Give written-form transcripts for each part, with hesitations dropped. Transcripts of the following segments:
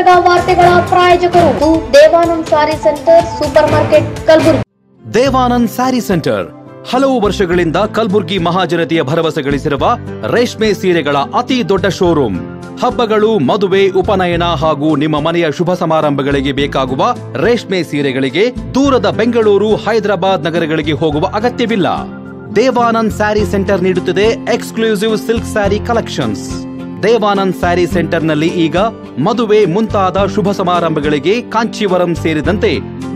ಗುಲ್ಬರ್ಗ ವಾರ್ತೆಗಳ ಪ್ರಾಯೋಜಕರು Devanand sari centre super market Kalaburagi. Devanand sari centre ಹಲವು ವರ್ಷಗಳಿಂದ ಕಲಬುರಗಿ ಮಹಾಜನತೆಯ ಭರವಸೆ ಗಳಿಸಿರುವ ರೇಷ್ಮೆ ಸೀರೆಗಳ ಅತಿ ದೊಡ್ಡ ಶೋರೂಮ್. ಹಬ್ಬಗಳು, ಮದುವೆ, ಉಪನಯನ ಹಾಗೂ ನಿಮ್ಮ ಮನೆಯ ಶುಭ ಸಮಾರಂಭಗಳಿಗೆ ಬೇಕಾಗುವ ರೇಷ್ಮೆ ಸೀರೆಗಳಿಗೆ ದೂರದ ಬೆಂಗಳೂರು, ಹೈದರಾಬಾದ್ ನಗರಗಳಿಗೆ ಹೋಗುವ ಅಗತ್ಯವಿಲ್ಲ. ದೇವಾನಂದ್ ಸ್ಯಾರಿ ಸೆಂಟರ್ ನೀಡುತ್ತಿದೆ exclusive silk sari collections. Devanand sari ಸೆಂಟರ್ನಲ್ಲಿ ಈಗ ಮದುವೆ ಮುಂತಾದ ಶುಭ ಸಮಾರಂಭಗಳಿಗೆ ಕಾಂಚೀವರಂ ಸೇರಿದಂತೆ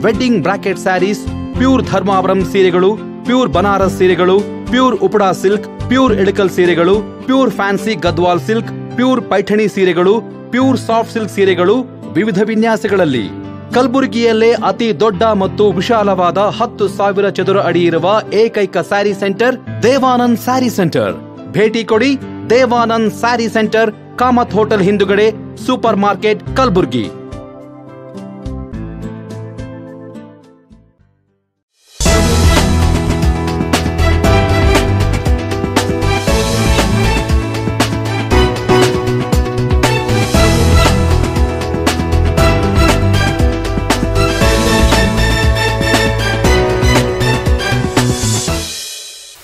wedding bracket saris, pure Dharmavaram ಸೀರೆಗಳು, ಪ್ಯೂರ್ ಬನಾರಸ್ ಸೀರೆಗಳು, pure Uppada silk, pure Ilkal ಸೀರೆಗಳು, pure fancy Gadwal silk, pure Paithani ಸೀರೆಗಳು, ಪ್ಯೂರ್ ಸಾಫ್ಟ್ ಸಿಲ್ಕ್ ಸೀರೆಗಳು ವಿವಿಧ ವಿನ್ಯಾಸಗಳಲ್ಲಿ. ಕಲಬುರಗಿಯಲ್ಲೇ ಅತಿ ದೊಡ್ಡ ಮತ್ತು ವಿಶಾಲವಾದ 10,000 ಚದುರ ಅಡಿ ಇರುವ ಏಕೈಕ sari centre Devanand sari centre. ಭೇಟಿ ಕೊಡಿ. Devanand sari centre, Kamath hotel ಹಿಂದುಗಡೆ, ಸೂಪರ್ ಮಾರ್ಕೆಟ್, ಕಲಬುರಗಿ.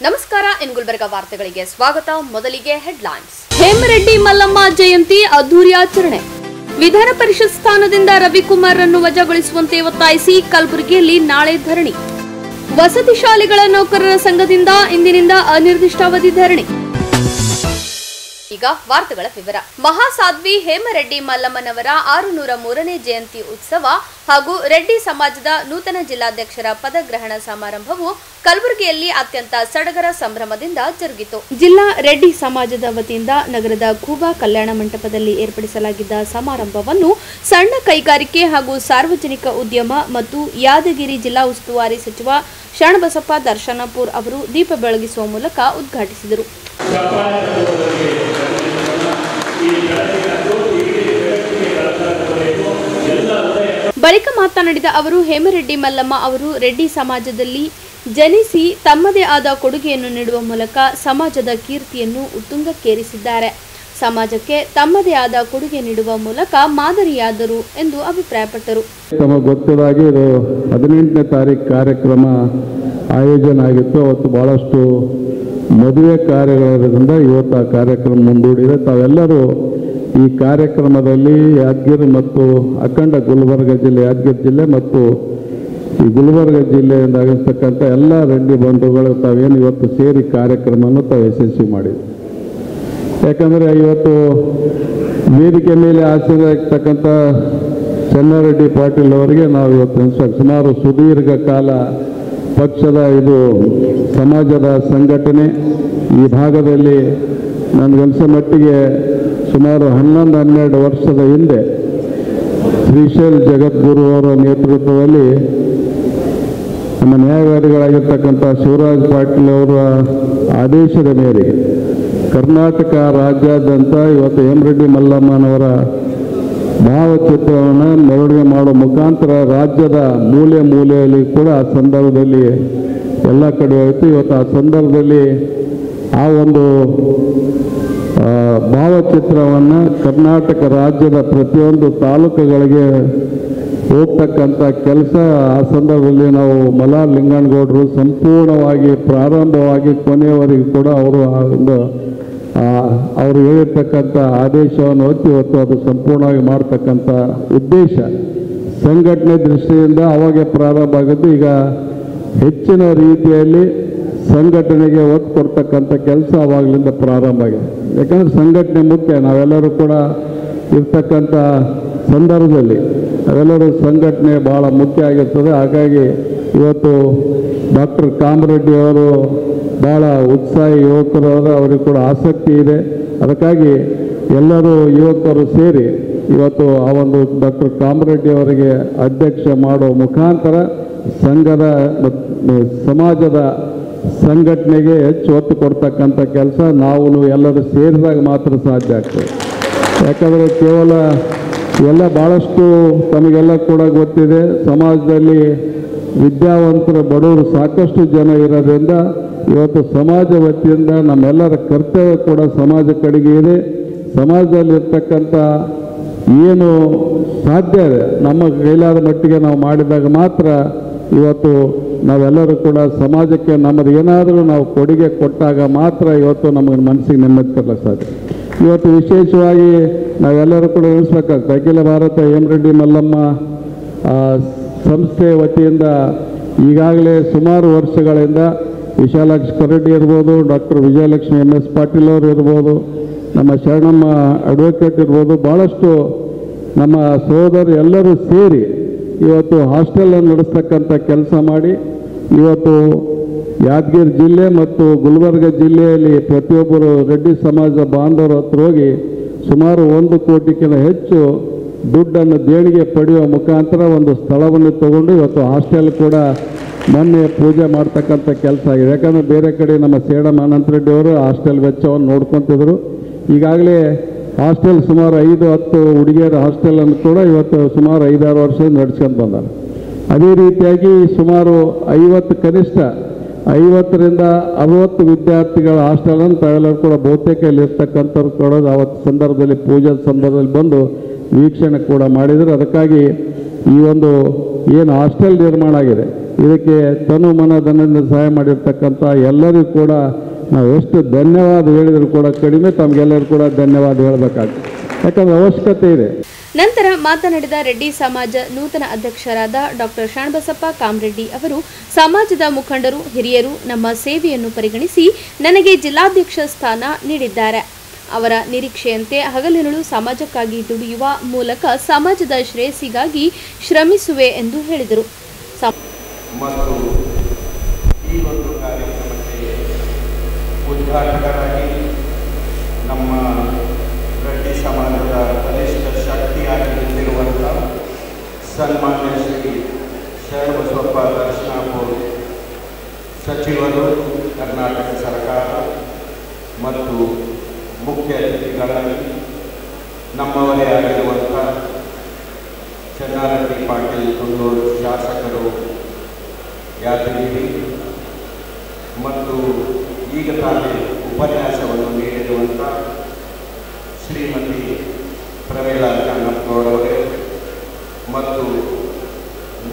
ನಮಸ್ಕಾರ. ಇನ್ ಗುಲ್ಬರ್ಗ ವಾರ್ತೆಗಳಿಗೆ ಸ್ವಾಗತ. ಮೊದಲಿಗೆ ಹೆಡ್ಲೈನ್ಸ್. ಹೇಮರೆಡ್ಡಿ ಮಲ್ಲಮ್ಮ ಜಯಂತಿ ಅದ್ದೂರಿ ಆಚರಣೆ. ವಿಧಾನ ಪರಿಷತ್ ಸ್ಥಾನದಿಂದ ರವಿಕುಮಾರ್ ರನ್ನು ವಜಾಗೊಳಿಸುವಂತೆ ಒತ್ತಾಯಿಸಿ ಕಲಬುರಗಿಯಲ್ಲಿ ನಾಳೆ ಧರಣಿ. ವಸತಿ ಶಾಲೆಗಳ ನೌಕರರ ಸಂಘದಿಂದ ಇಂದಿನಿಂದ ಅನಿರ್ದಿಷ್ಟಾವಧಿ ಧರಣಿ. ಈಗ ವಾರ್ತೆಗಳ ವಿವರ. ಮಹಾಸಾಧ್ವಿ ಹೇಮರೆಡ್ಡಿ ಮಲ್ಲಮ್ಮನವರ 603ನೇ ಜಯಂತಿ ಉತ್ಸವ ಹಾಗೂ ರೆಡ್ಡಿ ಸಮಾಜದ ನೂತನ ಜಿಲ್ಲಾಧ್ಯಕ್ಷರ ಪದಗ್ರಹಣ ಸಮಾರಂಭವು ಕಲಬುರಗಿಯಲ್ಲಿ ಅತ್ಯಂತ ಸಡಗರ ಸಂಭ್ರಮದಿಂದ ಜರುಗಿತು. ಜಿಲ್ಲಾ ರೆಡ್ಡಿ ಸಮಾಜದ ವತಿಯಿಂದ ನಗರದ ಕೂಬಾ ಕಲ್ಯಾಣ ಮಂಟಪದಲ್ಲಿ ಏರ್ಪಡಿಸಲಾಗಿದ್ದ ಸಮಾರಂಭವನ್ನು ಸಣ್ಣ ಕೈಗಾರಿಕೆ ಹಾಗೂ ಸಾರ್ವಜನಿಕ ಉದ್ಯಮ ಮತ್ತು ಯಾದಗಿರಿ ಜಿಲ್ಲಾ ಉಸ್ತುವಾರಿ ಸಚಿವ ಶರಣಬಸಪ್ಪ ದರ್ಶನಪುರ್ ಅವರು ದೀಪ ಬೆಳಗಿಸುವ ಮೂಲಕ ಉದ್ಘಾಟಿಸಿದರು. ಬಳಿಕ ಮಾತನಾಡಿದ ಅವರು, ಹೇಮರೆಡ್ಡಿ ಮಲ್ಲಮ್ಮ ಅವರು ರೆಡ್ಡಿ ಸಮಾಜದಲ್ಲಿ ಜನಿಸಿ ತಮ್ಮದೇ ಆದ ಕೊಡುಗೆಯನ್ನು ನೀಡುವ ಮೂಲಕ ಸಮಾಜದ ಕೀರ್ತಿಯನ್ನು ಉತ್ತುಂಗಕ್ಕೇರಿಸಿದ್ದಾರೆ. ಸಮಾಜಕ್ಕೆ ತಮ್ಮದೇ ಆದ ಕೊಡುಗೆ ನೀಡುವ ಮೂಲಕ ಮಾದರಿಯಾದರು ಎಂದು ಅಭಿಪ್ರಾಯಪಟ್ಟರು. ತಮಗೆ ಗೊತ್ತಿದ್ದಾಗೆ ಇದು 18ನೇ ತಾರೀಕು ಕಾರ್ಯಕ್ರಮ ಆಯೋಜನೆ ಆಗಿತ್ತು. ಅವತ್ತು ಬಹಳಷ್ಟು ಮದುವೆ ಕಾರ್ಯಗಳಿರೋದ್ರಿಂದ ಇವತ್ತು ಆ ಕಾರ್ಯಕ್ರಮ ಮುಂದೂಡಿದೆ. ತಾವೆಲ್ಲರೂ ಈ ಕಾರ್ಯಕ್ರಮದಲ್ಲಿ ಯಾದಗಿರಿ ಮತ್ತು ಅಖಂಡ ಗುಲ್ಬರ್ಗ ಜಿಲ್ಲೆ, ಯಾದಗಿರಿ ಜಿಲ್ಲೆ ಮತ್ತು ಈ ಗುಲ್ಬರ್ಗ ಜಿಲ್ಲೆಯಿಂದ ಆಗಿರ್ತಕ್ಕಂಥ ಎಲ್ಲ ರೆಡ್ಡಿ ಬಂಧುಗಳು ತಾವೇನು ಇವತ್ತು ಸೇರಿ ಕಾರ್ಯಕ್ರಮವನ್ನು ತಾವು ಯಶಸ್ವಿ ಮಾಡಿದೆ. ಯಾಕಂದರೆ ಇವತ್ತು ವೇದಿಕೆ ಮೇಲೆ ಆಸೀನರಾಗಿರ್ತಕ್ಕಂಥ ಚೆನ್ನಾರೆಡ್ಡಿ ಪಾಟೀಲ್ ಅವರಿಗೆ ನಾವು ಇವತ್ತು ಸುಮಾರು ಸುದೀರ್ಘ ಕಾಲ ಪಕ್ಷದ ಇದು ಸಮಾಜದ ಸಂಘಟನೆ ಈ ಭಾಗದಲ್ಲಿ ನನಗನ್ಸೋ ಮಟ್ಟಿಗೆ ಸುಮಾರು 11-12 ವರ್ಷದ ಹಿಂದೆ ಶ್ರೀಶೈಲ್ ಜಗದ್ಗುರು ಅವರ ನೇತೃತ್ವದಲ್ಲಿ ನಮ್ಮ ನ್ಯಾಯವಾದಿಗಳಾಗಿರ್ತಕ್ಕಂಥ ಶಿವರಾಜ್ ಪಾಟೀಲ್ ಅವರ ಆದೇಶದ ಮೇರೆಗೆ ಕರ್ನಾಟಕ ರಾಜ್ಯಾದ್ಯಂತ ಇವತ್ತು ಹೇಮರೆಡ್ಡಿ ಮಲ್ಲಮ್ಮನವರ ಭಾವಚಿತ್ರವನ್ನು ಮೆರವಣಿಗೆ ಮಾಡುವ ಮುಖಾಂತರ ರಾಜ್ಯದ ಮೂಲೆ ಮೂಲೆಯಲ್ಲಿ ಕೂಡ ಆ ಸಂದರ್ಭದಲ್ಲಿ ಎಲ್ಲ ಕಡೆ ಹೋಯಿತು. ಇವತ್ತು ಆ ಸಂದರ್ಭದಲ್ಲಿ ಆ ಒಂದು ಭಾವಚಿತ್ರವನ್ನು ಕರ್ನಾಟಕ ರಾಜ್ಯದ ಪ್ರತಿಯೊಂದು ತಾಲೂಕುಗಳಿಗೆ ಹೋಗ್ತಕ್ಕಂಥ ಕೆಲಸ ಆ ಸಂದರ್ಭದಲ್ಲಿ ನಾವು ಮಲ್ಲಾರ್ ಲಿಂಗನಗೌಡರು ಸಂಪೂರ್ಣವಾಗಿ ಪ್ರಾರಂಭವಾಗಿ ಕೊನೆಯವರೆಗೂ ಕೂಡ ಅವರು ಹೇಳಿರ್ತಕ್ಕಂಥ ಆದೇಶವನ್ನು ಹೊತ್ತು ಇವತ್ತು ಅದು ಸಂಪೂರ್ಣವಾಗಿ ಮಾಡ್ತಕ್ಕಂಥ ಉದ್ದೇಶ ಸಂಘಟನೆ ದೃಷ್ಟಿಯಿಂದ ಅವಾಗೆ ಪ್ರಾರಂಭ ಆಗಿದ್ದು. ಈಗ ಹೆಚ್ಚಿನ ರೀತಿಯಲ್ಲಿ ಸಂಘಟನೆಗೆ ಒತ್ತು ಕೊಡ್ತಕ್ಕಂಥ ಕೆಲಸ ಅವಾಗಲಿಂದ ಪ್ರಾರಂಭ ಆಗಿದೆ. ಯಾಕಂದರೆ ಸಂಘಟನೆ ಮುಖ್ಯ. ನಾವೆಲ್ಲರೂ ಕೂಡ ಇರ್ತಕ್ಕಂಥ ಸಂದರ್ಭದಲ್ಲಿ ಅವೆಲ್ಲರೂ ಸಂಘಟನೆ ಭಾಳ ಮುಖ್ಯ ಆಗಿರ್ತದೆ. ಹಾಗಾಗಿ ಇವತ್ತು ಡಾಕ್ಟರ್ ಕಾಮರೆಡ್ಡಿ ಅವರು ಭಾಳ ಉತ್ಸಾಹಿ ಯುವಕರವರು, ಅವರಿಗೆ ಕೂಡ ಆಸಕ್ತಿ ಇದೆ. ಅದಕ್ಕಾಗಿ ಎಲ್ಲರೂ ಯುವಕರು ಸೇರಿ ಇವತ್ತು ಆ ಒಂದು ಡಾಕ್ಟರ್ ಕಾಮರೆಡ್ಡಿ ಅವರಿಗೆ ಅಧ್ಯಕ್ಷ ಮಾಡುವ ಮುಖಾಂತರ ಸಂಘದ ಸಮಾಜದ ಸಂಘಟನೆಗೆ ಹೆಚ್ಚು ಒತ್ತು ಕೊಡ್ತಕ್ಕಂಥ ಕೆಲಸ ನಾವು ಎಲ್ಲರೂ ಸೇರಿದಾಗ ಮಾತ್ರ ಸಾಧ್ಯ ಆಗ್ತದೆ. ಯಾಕಂದರೆ ಕೇವಲ ಎಲ್ಲ ಭಾಳಷ್ಟು ತಮಗೆಲ್ಲ ಕೂಡ ಗೊತ್ತಿದೆ, ಸಮಾಜದಲ್ಲಿ ವಿದ್ಯಾವಂತರ ಬಡವರು ಸಾಕಷ್ಟು ಜನ ಇರೋದ್ರಿಂದ ಇವತ್ತು ಸಮಾಜ ವತಿಯಿಂದ ನಮ್ಮೆಲ್ಲರ ಕರ್ತವ್ಯ ಕೂಡ ಸಮಾಜ ಕಡೆಗೆ ಇದೆ. ಸಮಾಜದಲ್ಲಿರ್ತಕ್ಕಂಥ ಏನು ಸಾಧ್ಯ ಇದೆ ನಮ್ಮ ಕೈಲಾದ ಮಟ್ಟಿಗೆ ನಾವು ಮಾಡಿದಾಗ ಮಾತ್ರ ಇವತ್ತು ನಾವೆಲ್ಲರೂ ಕೂಡ ಸಮಾಜಕ್ಕೆ ನಮ್ಮದು ಏನಾದರೂ ನಾವು ಕೊಡುಗೆ ಕೊಟ್ಟಾಗ ಮಾತ್ರ ಇವತ್ತು ನಮಗೆ ಮನಸ್ಸಿಗೆ ನೆಮ್ಮದಿ ತರಲಿಕ್ಕೆ ಸಾಧ್ಯ. ಇವತ್ತು ವಿಶೇಷವಾಗಿ ನಾವೆಲ್ಲರೂ ಕೂಡ ಎಣಿಸ್ಬೇಕಾಗ್ತದೆ. ಅಖಿಲ ಭಾರತ ಹೇಮರೆಡ್ಡಿ ಮಲ್ಲಮ್ಮ ಸಂಸ್ಥೆ ವತಿಯಿಂದ ಈಗಾಗಲೇ ಸುಮಾರು ವರ್ಷಗಳಿಂದ ವಿಶಾಲಾಕ್ಷಿ ಕೊರಡ್ಡಿ ಇರ್ಬೋದು, ಡಾಕ್ಟರ್ ವಿಜಯಲಕ್ಷ್ಮಿ MS ಪಾಟೀಲ್ ಅವರು ಇರ್ಬೋದು, ನಮ್ಮ ಶರಣಮ್ಮ ಅಡ್ವೊಕೇಟ್ ಇರ್ಬೋದು, ಭಾಳಷ್ಟು ನಮ್ಮ ಸಹೋದರರು ಎಲ್ಲರೂ ಸೇರಿ ಇವತ್ತು ಹಾಸ್ಟೆಲನ್ನು ನಡೆಸ್ತಕ್ಕಂಥ ಕೆಲಸ ಮಾಡಿ ಇವತ್ತು ಯಾದಗಿರಿ ಜಿಲ್ಲೆ ಮತ್ತು ಗುಲ್ಬರ್ಗ ಜಿಲ್ಲೆಯಲ್ಲಿ ಪ್ರತಿಯೊಬ್ಬರು ರೆಡ್ಡಿ ಸಮಾಜದ ಬಾಂಧವರ ಹತ್ರ ಹೋಗಿ ಸುಮಾರು 1 ಕೋಟಿಗಿಂತ ಹೆಚ್ಚು ದುಡ್ಡನ್ನು ದೇಣಿಗೆ ಪಡೆಯುವ ಮುಖಾಂತರ ಒಂದು ಸ್ಥಳವನ್ನು ತಗೊಂಡು ಇವತ್ತು ಹಾಸ್ಟೆಲ್ ಕೂಡ ಮೊನ್ನೆ ಪೂಜೆ ಮಾಡ್ತಕ್ಕಂಥ ಕೆಲಸ ಆಗಿದೆ. ಯಾಕಂದರೆ ಬೇರೆ ಕಡೆ ನಮ್ಮ ಸೇಡಂ ಅನಂತ ರೆಡ್ಡಿ ಅವರು ಹಾಸ್ಟೆಲ್ ವೆಚ್ಚವನ್ನು ನೋಡ್ಕೊತಿದ್ರು. ಈಗಾಗಲೇ ಹಾಸ್ಟೆಲ್ ಸುಮಾರು 5-10 ಹುಡುಗಿಯರ ಹಾಸ್ಟೆಲನ್ನು ಕೂಡ ಇವತ್ತು ಸುಮಾರು 5-6 ವರ್ಷ ನಡೆಸ್ಕೊಂಡು ಬಂದಾರೆ. ಅದೇ ರೀತಿಯಾಗಿ ಸುಮಾರು 50 ಕನಿಷ್ಠ 50ರಿಂದ 60 ವಿದ್ಯಾರ್ಥಿಗಳ ಹಾಸ್ಟೆಲನ್ನು ತಾವೆಲ್ಲರೂ ಕೂಡ ಬಹುತೇಕ ಇಲ್ಲಿರ್ತಕ್ಕಂಥವ್ರು ಕೂಡ ಅವತ್ತು ಸಂದರ್ಭದಲ್ಲಿ ಪೂಜಾ ಸಂದರ್ಭದಲ್ಲಿ ಬಂದು ವೀಕ್ಷಣೆ ಕೂಡ ಮಾಡಿದರು. ಅದಕ್ಕಾಗಿ ಈ ಒಂದು ಏನು ಹಾಸ್ಟೆಲ್ ನಿರ್ಮಾಣ ಆಗಿದೆ ಇದಕ್ಕೆ ತನು ಮನ ಧನದಿಂದ ಸಹಾಯ ಮಾಡಿರ್ತಕ್ಕಂಥ ಎಲ್ಲರಿಗೂ ಕೂಡ ನಾವು ಎಷ್ಟು ಧನ್ಯವಾದ ಹೇಳಿದರೂ ಕೂಡ ಕಡಿಮೆ. ತಮಗೆಲ್ಲರೂ ಕೂಡ ಧನ್ಯವಾದ ಹೇಳಬೇಕಾಗ್ತದೆ, ಯಾಕಂದರೆ ಅವಶ್ಯಕತೆ ಇದೆ. ನಂತರ ಮಾತನಾಡಿದ ರೆಡ್ಡಿ ಸಮಾಜ ನೂತನ ಅಧ್ಯಕ್ಷರಾದ ಡಾಕ್ಟರ್ ಶರಣಬಸಪ್ಪ ಕಾಮರೆಡ್ಡಿ ಅವರು, ಸಮಾಜದ ಮುಖಂಡರು ಹಿರಿಯರು ನಮ್ಮ ಸೇವೆಯನ್ನು ಪರಿಗಣಿಸಿ ನನಗೆ ಜಿಲ್ಲಾಧ್ಯಕ್ಷ ಸ್ಥಾನ ನೀಡಿದ್ದಾರೆ. ಅವರ ನಿರೀಕ್ಷೆಯಂತೆ ಹಗಲಿರುಳು ಸಮಾಜಕ್ಕಾಗಿ ದುಡಿಯುವ ಮೂಲಕ ಸಮಾಜದ ಶ್ರೇಯಸ್ಸಿಗಾಗಿ ಶ್ರಮಿಸುವೆ ಎಂದು ಹೇಳಿದರು. ಮತ್ತು ಈ ಒಂದು ಕಾರ್ಯಕ್ರಮಕ್ಕೆ ಉದ್ಘಾಟಕರಾಗಿ ನಮ್ಮ ರೆಡ್ಡಿ ಸಮಾಜದ ಬಲಿಷ್ಠ ಶಕ್ತಿಯಾಗಿ ನಿಂತಿರುವಂಥ ಸನ್ಮಾನ್ಯ ಶ್ರೀ ಶರಣಬಸಪ್ಪ ದರ್ಶನಾಪುರ್ ಸಚಿವರು, ಕರ್ನಾಟಕ ಸರ್ಕಾರ ಮತ್ತು ಮುಖ್ಯ ಅತಿಥಿಗಳಾಗಿ ನಮ್ಮವರೇ ಆಗಿರುವಂಥ ಚೆನ್ನಾರೆಡ್ಡಿ ಪಾಟೀಲ್ ಕುಂದೂರು ಶಾಸಕರು ಯಾದಗಿರಿ ಮತ್ತು ಈಗ ತಾನೇ ಉಪನ್ಯಾಸವನ್ನು ನೀಡಿರುವಂಥ ಶ್ರೀಮತಿ ಪ್ರಮೀಳಾ ಚಾಣಪ್ಪನವರವರೇ ಮತ್ತು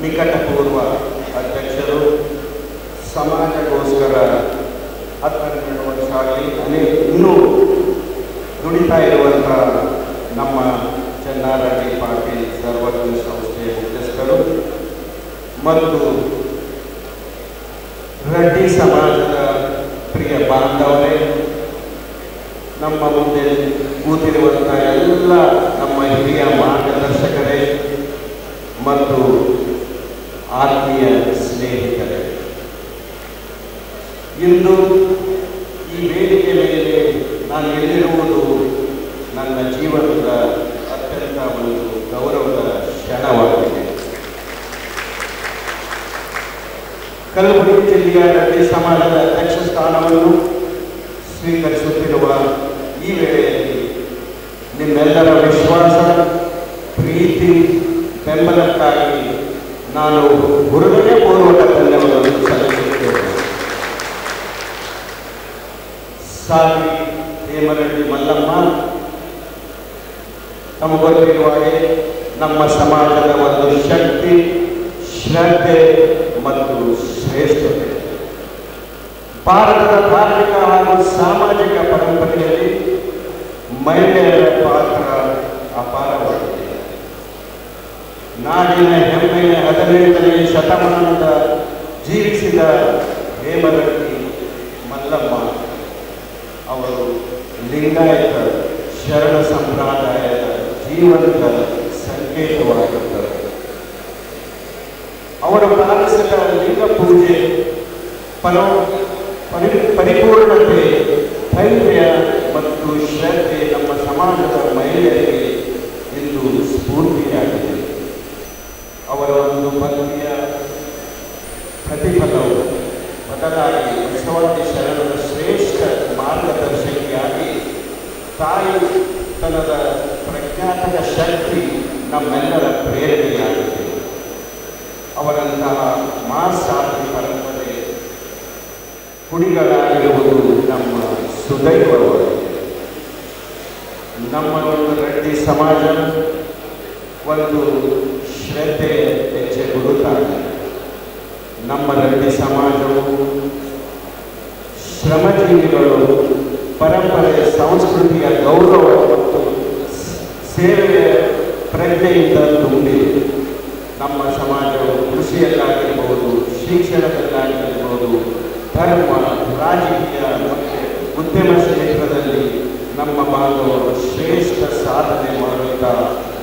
ನಿಕಟಪೂರ್ವ ಅಧ್ಯಕ್ಷರು, ಸಮಾಜಗೋಸ್ಕರ 12 ವರ್ಷ ಆಗಲಿ ಇನ್ನೂ ದುಡಿತಾ ಇರುವಂಥ ನಮ್ಮ ಚೆನ್ನಾರೆಡ್ಡಿ ಪಾಟೀಲ್ ಸರ್ವಜ್ಞ ಸಂಸ್ಥೆಯ ಮುಖ್ಯಸ್ಥರು ಮತ್ತು ರೆಡ್ಡಿ ಸಮಾಜದ ಪ್ರಿಯ ಬಾಂಧವರೇ, ನಮ್ಮ ಮುಂದೆ ಕೂತಿರುವಂಥ ಎಲ್ಲ ನಮ್ಮ ಹಿರಿಯ ಮಾರ್ಗದರ್ಶಕರೇ ಮತ್ತು ಆತ್ಮೀಯ ಸ್ನೇಹಿತರೇ, ಇಂದು ಈ ವೇದಿಕೆ ಮೇಲೆ ನಾನು ಎಲ್ಲಿರುವುದು ನನ್ನ ಜೀವನದ ಅತ್ಯಂತ ಒಂದು ಗೌರವದ ಕ್ಷಣವಾಗಿದೆ. ಕಲಬುರಗಿ ಜಿಲ್ಲೆಯ ರೆಡ್ಡಿ ಸಮಾಜದ ಅಧ್ಯಕ್ಷ ಸ್ಥಾನವನ್ನು ಸ್ವೀಕರಿಸುತ್ತಿರುವ ಈ ವೇಳೆಯಲ್ಲಿ ನಿಮ್ಮೆಲ್ಲರ ವಿಶ್ವಾಸ, ಪ್ರೀತಿ, ಬೆಂಬಲಕ್ಕಾಗಿ ನಾನು ಹೃದಯಪೂರ್ವಕ ಧನ್ಯವಾದಗಳನ್ನು ಸಲ್ಲಿಸುತ್ತೇನೆ. ಸಾಗಿ ಹೇಮರೆಡ್ಡಿ ಮಲ್ಲಮ್ಮ ತಮಗೊತ್ತಿರುವ ಹಾಗೆ ನಮ್ಮ ಸಮಾಜದ ಒಂದು ಶಕ್ತಿ, ಶ್ರದ್ಧೆ ಮತ್ತು ಶ್ರೇಷ್ಠತೆ. ಭಾರತದ ಧಾರ್ಮಿಕ ಹಾಗೂ ಸಾಮಾಜಿಕ ಪರಂಪರೆಯಲ್ಲಿ ಮಹಿಳೆಯರ ಪಾತ್ರ ಅಪಾರವಾಗಿದೆ. ನಾಡಿನ ಹೆಮ್ಮೆಯ 18ನೇ ಶತಮಾನದ ಜೀವಿಸಿದ ಹೇಮರೆಡ್ಡಿ ಮಲ್ಲಮ್ಮ ಅವರು ಲಿಂಗಾಯತ ಶರಣ ಸಂಪ್ರದಾಯದ ಜೀವಂತ ಸಂಕೇತವಾಗಿದ್ದರು. ಅವರು ಪಾಲಿಸಿದ ಲಿಂಗ ಪೂಜೆ, ಪರಿಪೂರ್ಣತೆ, ಧೈರ್ಯ ಮತ್ತು ಶ್ರದ್ಧೆ ನಮ್ಮ ಸಮಾಜದ ಮಹಿಳೆಯರಿಗೆ ಇಂದು ಸ್ಫೂರ್ತಿಯಾಗಿದೆ. ಅವರ ಒಂದು ಭಕ್ತಿಯ ಪ್ರತಿಫಲವು ಬದಲಾಗಿ ಬಸವಣ್ಣ ಶರಣರ ಶ್ರೇಷ್ಠ ಮಾರ್ಗದರ್ಶಕಿಯಾಗಿ ತಾಯಿತನದ ಪ್ರಜ್ಞಾಪಕ ಶಕ್ತಿ ನಮ್ಮೆಲ್ಲರ ಪ್ರೇರಣೆಯಾಗಿದೆ. ಅವರಂತಹ ಮಾಸಾಧಿ ಪರಂಪರೆ ಕುಡಿಗಳಾಗಿರುವುದು ನಮ್ಮ ಸುದೈವವಾಗಿದೆ. ನಮ್ಮ ಒಂದು ರೆಡ್ಡಿ ಸಮಾಜ ಒಂದು ಶ್ರದ್ಧೆ ಹೆಚ್ಚೆ ಗುರುತಾಗಿ ನಮ್ಮ ರೆಡ್ಡಿ ಸಮಾಜವು ಶ್ರಮಜೀವಿಗಳು ಪರಂಪರೆ ಸಂಸ್ಕೃತಿಯ ಗೌರವ ಮತ್ತು ಸೇವೆಯ ಪ್ರಜ್ಞೆಯಿಂದ ತುಂಬಿದೆ. ನಮ್ಮ ಸಮಾಜವು ಕೃಷಿಯಲ್ಲಾಗಿರ್ಬೋದು, ಶಿಕ್ಷಣದಲ್ಲಾಗಿರ್ಬೋದು, ಧರ್ಮ, ರಾಜಕೀಯ ಮತ್ತು ಉದ್ಯಮ ಕ್ಷೇತ್ರದಲ್ಲಿ ನಮ್ಮ ಬಾಂಧವರು ಶ್ರೇಷ್ಠ ಸಾಧನೆ ಮಾಡುತ್ತಾ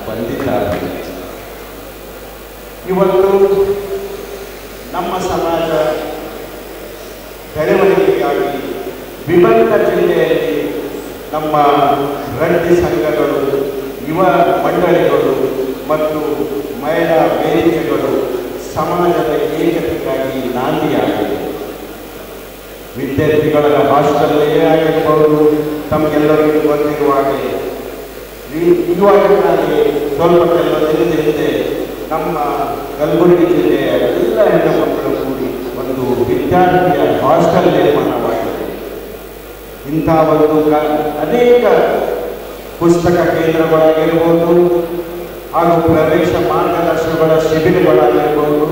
ಬಂದಿದ್ದಾರೆ. ಇವತ್ತು ನಮ್ಮ ಸಮಾಜ ಬೆಳವಣಿಗೆಗಾಗಿ ವಿಭಿನ್ನ ಜಿಲ್ಲೆಯಲ್ಲಿ ನಮ್ಮ ರೆಡ್ಡಿ ಸಂಘಗಳು, ಯುವ ಮಂಡಳಿಗಳು ಮತ್ತು ಮಹಿಳಾ ವೇದಿಕೆಗಳು ಸಮಾಜದ ಏಕತೆಗಾಗಿ ನಾಂದಿಯಾಗಿದೆ. ವಿದ್ಯಾರ್ಥಿಗಳ ಹಾಸ್ಟೆಲ್ಲೇ ಆಗಿರ್ಬೋದು, ತಮಗೆಲ್ಲರಿಗೂ ಗೊತ್ತಿರುವ ಹಾಗೆ ಇವಾಗಿನಲ್ಲಿ ಸ್ವಲ್ಪ ಕೆಲವು ಹಿಂದೆ ನಮ್ಮ ಕಲಬುರಗಿ ಜಿಲ್ಲೆಯ ಎಲ್ಲ ಹೆಣ್ಣು ಮಕ್ಕಳು ಕೂಡಿ ಒಂದು ವಿದ್ಯಾರ್ಥಿಯ ಹಾಸ್ಟೆಲ್ ನಿರ್ಮಾಣವಾಗಿದೆ. ಇಂಥ ಒಂದು ಅನೇಕ ಪುಸ್ತಕ ಕೇಂದ್ರಗಳಾಗಿರ್ಬೋದು ಹಾಗೂ ಪ್ರವೇಶ ಮಾರ್ಗದರ್ಶನಗಳ ಶಿಬಿರಗಳಾಗಿರ್ಬೋದು,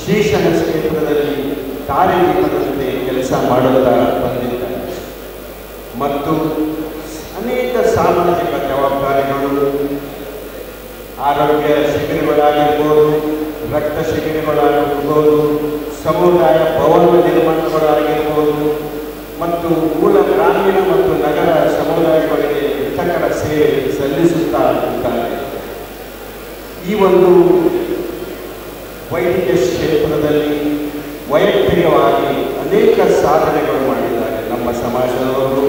ಶಿಕ್ಷಣ ಕ್ಷೇತ್ರದಲ್ಲಿ ದಾರಿದೀಪದಂತೆ ಕೆಲಸ ಮಾಡುತ್ತಾ ಬಂದಿದ್ದಾರೆ. ಮತ್ತು ಅನೇಕ ಸಾಮಾಜಿಕ ಜವಾಬ್ದಾರಿಗಳು, ಆರೋಗ್ಯ ಶಿಬಿರಗಳಾಗಿರ್ಬೋದು, ರಕ್ತ ಶಿಬಿರಗಳಾಗಿರ್ಬೋದು, ಸಮುದಾಯ ಭವನ ನಿರ್ಮಾಣಗಳಾಗಿರ್ಬೋದು ಮತ್ತು ಮೂಲ ಗ್ರಾಮೀಣ ಮತ್ತು ನಗರ ಸಮುದಾಯಗಳಿಗೆ ಹಿತಕರ ಸೇವೆ ಸಲ್ಲಿಸುತ್ತಾ ಇದ್ದಾರೆ. ಈ ಒಂದು ವೈದ್ಯಕೀಯ ಕ್ಷೇತ್ರದಲ್ಲಿ ವೈಯಕ್ತಿಕವಾಗಿ ಅನೇಕ ಸಾಧನೆಗಳು ಮಾಡಿದ್ದಾರೆ ನಮ್ಮ ಸಮಾಜದವರು.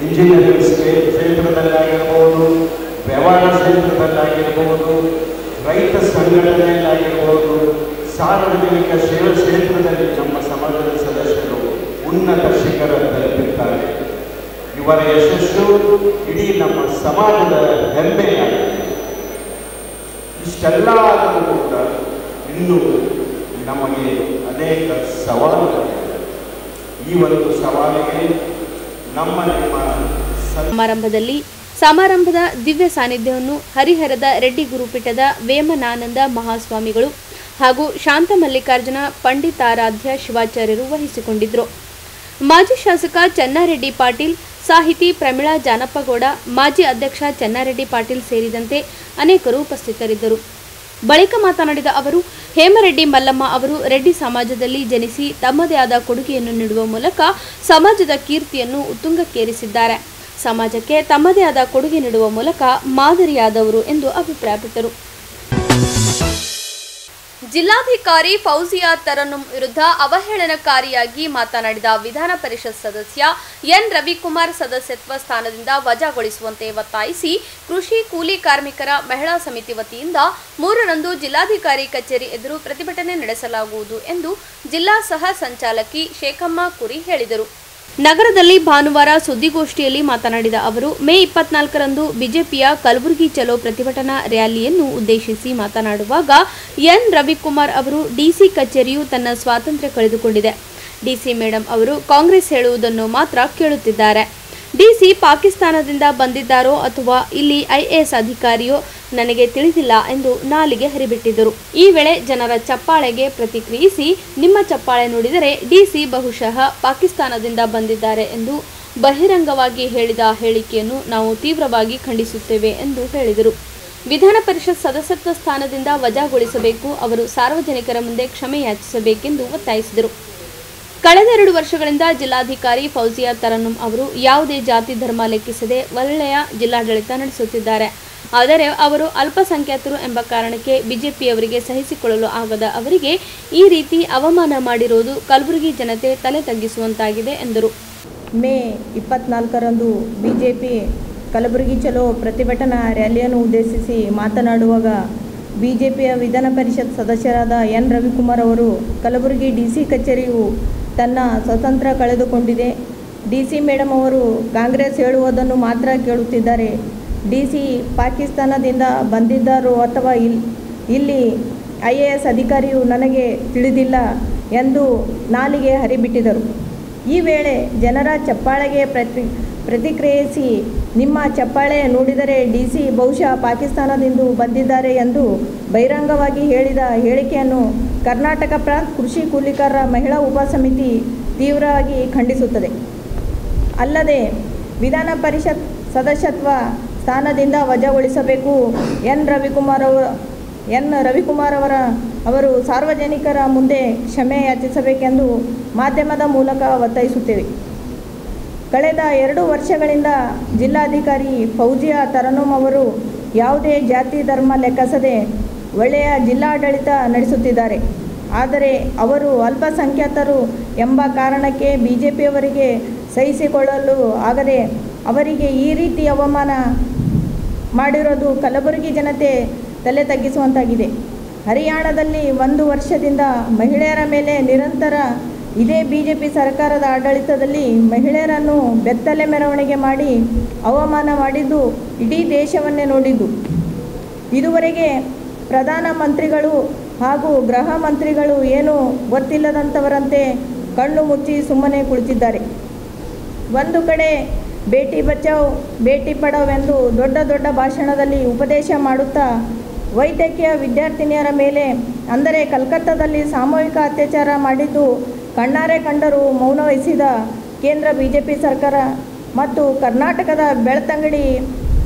ಇಂಜಿನಿಯರಿಂಗ್ ಕ್ಷೇತ್ರದಲ್ಲಾಗಿರ್ಬೋದು, ವ್ಯವಹಾರ ಕ್ಷೇತ್ರದಲ್ಲಾಗಿರ್ಬೋದು, ರೈತ ಸಂಘಟನೆಯಲ್ಲಾಗಿರ್ಬೋದು, ಸಾರ್ವಜನಿಕ ಸೇವಾ ಕ್ಷೇತ್ರದಲ್ಲಿ ನಮ್ಮ ಸಮಾಜದ ಸದಸ್ಯರು ಉನ್ನತ ಶಿಖರ ತಲುಪಿದ್ದಾರೆ. ಇವರ ಯಶಸ್ಸು ಇಡೀ ನಮ್ಮ ಸಮಾಜದ ಹೆಮ್ಮೆಯಾಗಿದೆ. ಇಷ್ಟೆಲ್ಲ ಆದರೂ ಕೂಡ ಇನ್ನೂ ನಮಗೆ ಅನೇಕ ಸವಾಲುಗಳಿವೆ. ಈ ಒಂದು ಸವಾಲಿಗೆ ನಿಮ್ಮ ಸಮಾರಂಭದ ದಿವ್ಯ ಸಾನ್ನಿಧ್ಯವನ್ನು ಹರಿಹರದ ರೆಡ್ಡಿ ಗುರುಪೀಠದ ವೇಮನಾನಂದ ಮಹಾಸ್ವಾಮಿಗಳು ಹಾಗೂ ಶಾಂತ ಮಲ್ಲಿಕಾರ್ಜುನ ಪಂಡಿತಾರಾಧ್ಯ ಶಿವಾಚಾರ್ಯರು ವಹಿಸಿಕೊಂಡಿದ್ದರು. ಮಾಜಿ ಶಾಸಕ ಚೆನ್ನಾರೆಡ್ಡಿ ಪಾಟೀಲ್, ಸಾಹಿತಿ ಪ್ರಮೀಳಾ ಜಾನಪ್ಪಗೌಡ, ಮಾಜಿ ಅಧ್ಯಕ್ಷ ಚೆನ್ನಾರೆಡ್ಡಿ ಪಾಟೀಲ್ ಸೇರಿದಂತೆ ಅನೇಕರು ಉಪಸ್ಥಿತರಿದ್ದರು. ಬಳಿಕ ಮಾತನಾಡಿದ ಅವರು, ಹೇಮರೆಡ್ಡಿ ಮಲ್ಲಮ್ಮ ಅವರು ರೆಡ್ಡಿ ಸಮಾಜದಲ್ಲಿ ಜನಿಸಿ ತಮ್ಮದೇ ಆದ ಕೊಡುಗೆಯನ್ನು ನೀಡುವ ಮೂಲಕ ಸಮಾಜದ ಕೀರ್ತಿಯನ್ನು ಉತ್ತುಂಗಕ್ಕೇರಿಸಿದ್ದಾರೆ. ಸಮಾಜಕ್ಕೆ ತಮ್ಮದೇ ಆದ ಕೊಡುಗೆ ನೀಡುವ ಮೂಲಕ ಮಾದರಿಯಾದವರು ಎಂದು ಅಭಿಪ್ರಾಯಪಟ್ಟರು. ಜಿಲ್ಲಾಧಿಕಾರಿ ಫೌಜಿಯಾ ತರನ್ನುಂ ವಿರುದ್ಧ ಅವಹೇಳನಕಾರಿಯಾಗಿ ಮಾತನಾಡಿದ ವಿಧಾನ ಪರಿಷತ್ ಸದಸ್ಯ ಎನ್ ರವಿಕುಮಾರ್ ಸದಸ್ಯತ್ವ ಸ್ಥಾನದಿಂದ ವಜಾಗೊಳಿಸುವಂತೆ ಒತ್ತಾಯಿಸಿ ಕೃಷಿ ಕೂಲಿ ಕಾರ್ಮಿಕರ ಮಹಿಳಾ ಸಮಿತಿ ವತಿಯಿಂದ 3ರಂದು ಜಿಲ್ಲಾಧಿಕಾರಿ ಕಚೇರಿ ಎದುರು ಪ್ರತಿಭಟನೆ ನಡೆಸಲಾಗುವುದು ಎಂದು ಜಿಲ್ಲಾ ಸಹ ಸಂಚಾಲಕಿ ಶೇಖಮ್ಮ ಕುರಿ ಹೇಳಿದರು. ನಗರದಲ್ಲಿ ಭಾನುವಾರ ಸುದ್ದಿಗೋಷ್ಠಿಯಲ್ಲಿ ಮಾತನಾಡಿದ ಅವರು, ಮೇ 24ರಂದು ಬಿಜೆಪಿಯ ಕಲಬುರಗಿ ಚಲೋ ಪ್ರತಿಭಟನಾ ರ್ಯಾಲಿಯನ್ನು ಉದ್ದೇಶಿಸಿ ಮಾತನಾಡುವಾಗ ಎನ್ ರವಿಕುಮಾರ್ ಅವರು ಡಿಸಿ ಕಚೇರಿಯು ತನ್ನ ಸ್ವಾತಂತ್ರ್ಯ ಕಳೆದುಕೊಂಡಿದೆ. ಡಿಸಿ ಮೇಡಂ ಅವರು ಕಾಂಗ್ರೆಸ್ ಹೇಳುವುದನ್ನು ಮಾತ್ರ ಕೇಳುತ್ತಿದ್ದಾರೆ. ಡಿಸಿ ಪಾಕಿಸ್ತಾನದಿಂದ ಬಂದಿದ್ದಾರೋ ಅಥವಾ ಇಲ್ಲಿ ಐಎಎಸ್ ಅಧಿಕಾರಿಯೋ ನನಗೆ ತಿಳಿದಿಲ್ಲ ಎಂದು ನಾಲಿಗೆ ಹರಿಬಿಟ್ಟಿದ್ದರು. ಈ ವೇಳೆ ಜನರ ಚಪ್ಪಾಳೆಗೆ ಪ್ರತಿಕ್ರಿಯಿಸಿ, ನಿಮ್ಮ ಚಪ್ಪಾಳೆ ನೋಡಿದರೆ ಡಿಸಿ ಬಹುಶಃ ಪಾಕಿಸ್ತಾನದಿಂದ ಬಂದಿದ್ದಾರೆ ಎಂದು ಬಹಿರಂಗವಾಗಿ ಹೇಳಿದ ಹೇಳಿಕೆಯನ್ನು ನಾವು ತೀವ್ರವಾಗಿ ಖಂಡಿಸುತ್ತೇವೆ ಎಂದು ಹೇಳಿದರು. ವಿಧಾನ ಪರಿಷತ್ ಸದಸ್ಯತ್ವ ಸ್ಥಾನದಿಂದ ವಜಾಗೊಳಿಸಬೇಕು, ಅವರು ಸಾರ್ವಜನಿಕರ ಮುಂದೆ ಕ್ಷಮೆ ಯಾಚಿಸಬೇಕೆಂದು ಒತ್ತಾಯಿಸಿದರು. ಕಳೆದ 2 ವರ್ಷಗಳಿಂದ ಜಿಲ್ಲಾಧಿಕಾರಿ ಫೌಜಿಯಾ ತರನ್ನುಂ ಅವರು ಯಾವುದೇ ಜಾತಿ ಧರ್ಮ ಲೆಕ್ಕಿಸದೆ ಒಳ್ಳೆಯ ಜಿಲ್ಲಾಡಳಿತ ನಡೆಸುತ್ತಿದ್ದಾರೆ. ಆದರೆ ಅವರು ಅಲ್ಪಸಂಖ್ಯಾತರು ಎಂಬ ಕಾರಣಕ್ಕೆ ಬಿಜೆಪಿಯವರಿಗೆ ಸಹಿಸಿಕೊಳ್ಳಲು ಆಗದ ಅವರಿಗೆ ಈ ರೀತಿ ಅವಮಾನ ಮಾಡಿರುವುದು ಕಲಬುರಗಿ ಜನತೆ ತಲೆ ತಗ್ಗಿಸುವಂತಾಗಿದೆ ಎಂದರು. ಮೇ 24ರಂದು ಬಿಜೆಪಿ ಕಲಬುರಗಿ ಚಲೋ ಪ್ರತಿಭಟನಾ ರ್ಯಾಲಿಯನ್ನು ಉದ್ದೇಶಿಸಿ ಮಾತನಾಡುವಾಗ ಬಿಜೆಪಿಯ ವಿಧಾನ ಪರಿಷತ್ ಸದಸ್ಯರಾದ ಎನ್ ರವಿಕುಮಾರ್ ಅವರು ಕಲಬುರಗಿ ಡಿಸಿ ಕಚೇರಿಯು ತನ್ನ ಸ್ವತಂತ್ರ ಕಳೆದುಕೊಂಡಿದೆ. ಡಿಸಿ ಮೇಡಮ್ ಅವರು ಕಾಂಗ್ರೆಸ್ ಹೇಳುವುದನ್ನು ಮಾತ್ರ ಕೇಳುತ್ತಿದ್ದಾರೆ. ಡಿಸಿ ಪಾಕಿಸ್ತಾನದಿಂದ ಬಂದಿದ್ದಾರೋ ಅಥವಾ ಇಲ್ಲಿ ಐಎಎಸ್ ಅಧಿಕಾರಿಯು ನನಗೆ ತಿಳಿದಿಲ್ಲ ಎಂದು ನಾಲಿಗೆ ಹರಿಬಿಟ್ಟಿದರು. ಈ ವೇಳೆ ಜನರ ಚಪ್ಪಾಳೆಗೆ ಪ್ರತಿಕ್ರಿಯಿಸಿ, ನಿಮ್ಮ ಚಪ್ಪಾಳೆ ನೋಡಿದರೆ DC ಬಹುಶಃ ಪಾಕಿಸ್ತಾನದಿಂದ ಬಂದಿದ್ದಾರೆ ಎಂದು ಬಹಿರಂಗವಾಗಿ ಹೇಳಿದ ಹೇಳಿಕೆಯನ್ನು ಕರ್ನಾಟಕ ಪ್ರಾಂತ ಕೃಷಿ ಕೂಲಿಕಾರರ ಮಹಿಳಾ ಉಪಸಮಿತಿ ತೀವ್ರವಾಗಿ ಖಂಡಿಸುತ್ತದೆ. ಅಲ್ಲದೆ ವಿಧಾನ ಪರಿಷತ್ ಸದಸ್ಯತ್ವ ಸ್ಥಾನದಿಂದ ವಜಾಗೊಳಿಸಬೇಕು. ಎನ್ ರವಿಕುಮಾರ್ ಅವರು ಸಾರ್ವಜನಿಕರ ಮುಂದೆ ಕ್ಷಮೆ ಯಾಚಿಸಬೇಕೆಂದು ಮಾಧ್ಯಮದ ಮೂಲಕ ಒತ್ತಾಯಿಸುತ್ತೇವೆ. ಕಳೆದ 2 ವರ್ಷಗಳಿಂದ ಜಿಲ್ಲಾಧಿಕಾರಿ ಫೌಜಿಯಾ ತರನ್ನುಮ್ ಅವರು ಯಾವುದೇ ಜಾತಿ ಧರ್ಮ ಲೆಕ್ಕಿಸದೆ ಒಳ್ಳೆಯ ಜಿಲ್ಲಾಡಳಿತ ನಡೆಸುತ್ತಿದ್ದಾರೆ. ಆದರೆ ಅವರು ಅಲ್ಪಸಂಖ್ಯಾತರು ಎಂಬ ಕಾರಣಕ್ಕೆ BJPಯವರಿಗೆ ಸಹಿಸಿಕೊಳ್ಳಲು ಆಗದೆ ಅವರಿಗೆ ಈ ರೀತಿ ಅವಮಾನ ಮಾಡಿರೋದು ಕಲಬುರಗಿ ಜನತೆ ತಲೆ ತಗ್ಗಿಸುವಂತಾಗಿದೆ. ಹರಿಯಾಣದಲ್ಲಿ 1 ವರ್ಷದಿಂದ ಮಹಿಳೆಯರ ಮೇಲೆ ನಿರಂತರ ಇದೇ BJP ಸರ್ಕಾರದ ಆಡಳಿತದಲ್ಲಿ ಮಹಿಳೆಯರನ್ನು ಬೆತ್ತಲೆ ಮೆರವಣಿಗೆ ಮಾಡಿ ಅವಮಾನ ಮಾಡಿದ್ದು ಇಡೀ ದೇಶವನ್ನೇ ನೋಡಿದ್ದು. ಇದುವರೆಗೆ ಪ್ರಧಾನ ಮಂತ್ರಿಗಳು ಹಾಗೂ ಗೃಹ ಮಂತ್ರಿಗಳು ಏನು ಗೊತ್ತಿಲ್ಲದಂಥವರಂತೆ ಕಣ್ಣು ಮುಚ್ಚಿ ಸುಮ್ಮನೆ ಕುಳಿತಿದ್ದಾರೆ. ಒಂದು ಕಡೆ ಬೇಟಿ ಬಚಾವ್ ಬೇಟಿ ಪಡಾವ್ ಎಂದು ದೊಡ್ಡ ಭಾಷಣದಲ್ಲಿ ಉಪದೇಶ ಮಾಡುತ್ತಾ ವೈದ್ಯಕೀಯ ವಿದ್ಯಾರ್ಥಿನಿಯರ ಮೇಲೆ, ಅಂದರೆ ಕಲ್ಕತ್ತಾದಲ್ಲಿ ಸಾಮೂಹಿಕ ಅತ್ಯಾಚಾರ ಮಾಡಿದ್ದು ಕಣ್ಣಾರೆ ಕಂಡರೂ ಮೌನ ವಹಿಸಿದ ಕೇಂದ್ರ BJP ಸರ್ಕಾರ ಮತ್ತು ಕರ್ನಾಟಕದ ಬೆಳ್ತಂಗಡಿ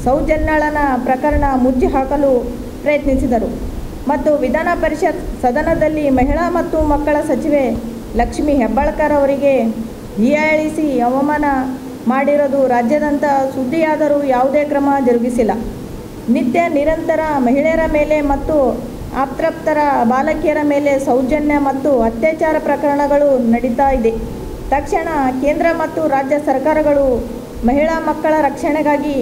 ಸೌಜನ್ಯಾಳನ ಪ್ರಕರಣ ಮುಚ್ಚಿ ಹಾಕಲು ಪ್ರಯತ್ನಿಸಿದರು. ಮತ್ತು ವಿಧಾನ ಪರಿಷತ್ ಸದನದಲ್ಲಿ ಮಹಿಳಾ ಮತ್ತು ಮಕ್ಕಳ ಸಚಿವೆ ಲಕ್ಷ್ಮೀ ಹೆಬ್ಬಾಳ್ಕರ್ ಅವರಿಗೆ ಹೀಯಾಳಿಸಿ ಅವಮಾನ ಮಾಡಿರೋದು ರಾಜ್ಯಾದ್ಯಂತ ಸುದ್ದಿಯಾದರೂ ಯಾವುದೇ ಕ್ರಮ ಜರುಗಿಸಿಲ್ಲ. ನಿರಂತರ ಮಹಿಳೆಯರ ಮೇಲೆ ಮತ್ತು ಅತೃಪ್ತರ ಬಾಲಕಿಯರ ಮೇಲೆ ಸೌಜನ್ಯ ಮತ್ತು ಅತ್ಯಾಚಾರ ಪ್ರಕರಣಗಳು ನಡೀತಾ ಇದೆ. ತಕ್ಷಣ ಕೇಂದ್ರ ಮತ್ತು ರಾಜ್ಯ ಸರ್ಕಾರಗಳು ಮಹಿಳಾ ಮಕ್ಕಳ ರಕ್ಷಣೆಗಾಗಿ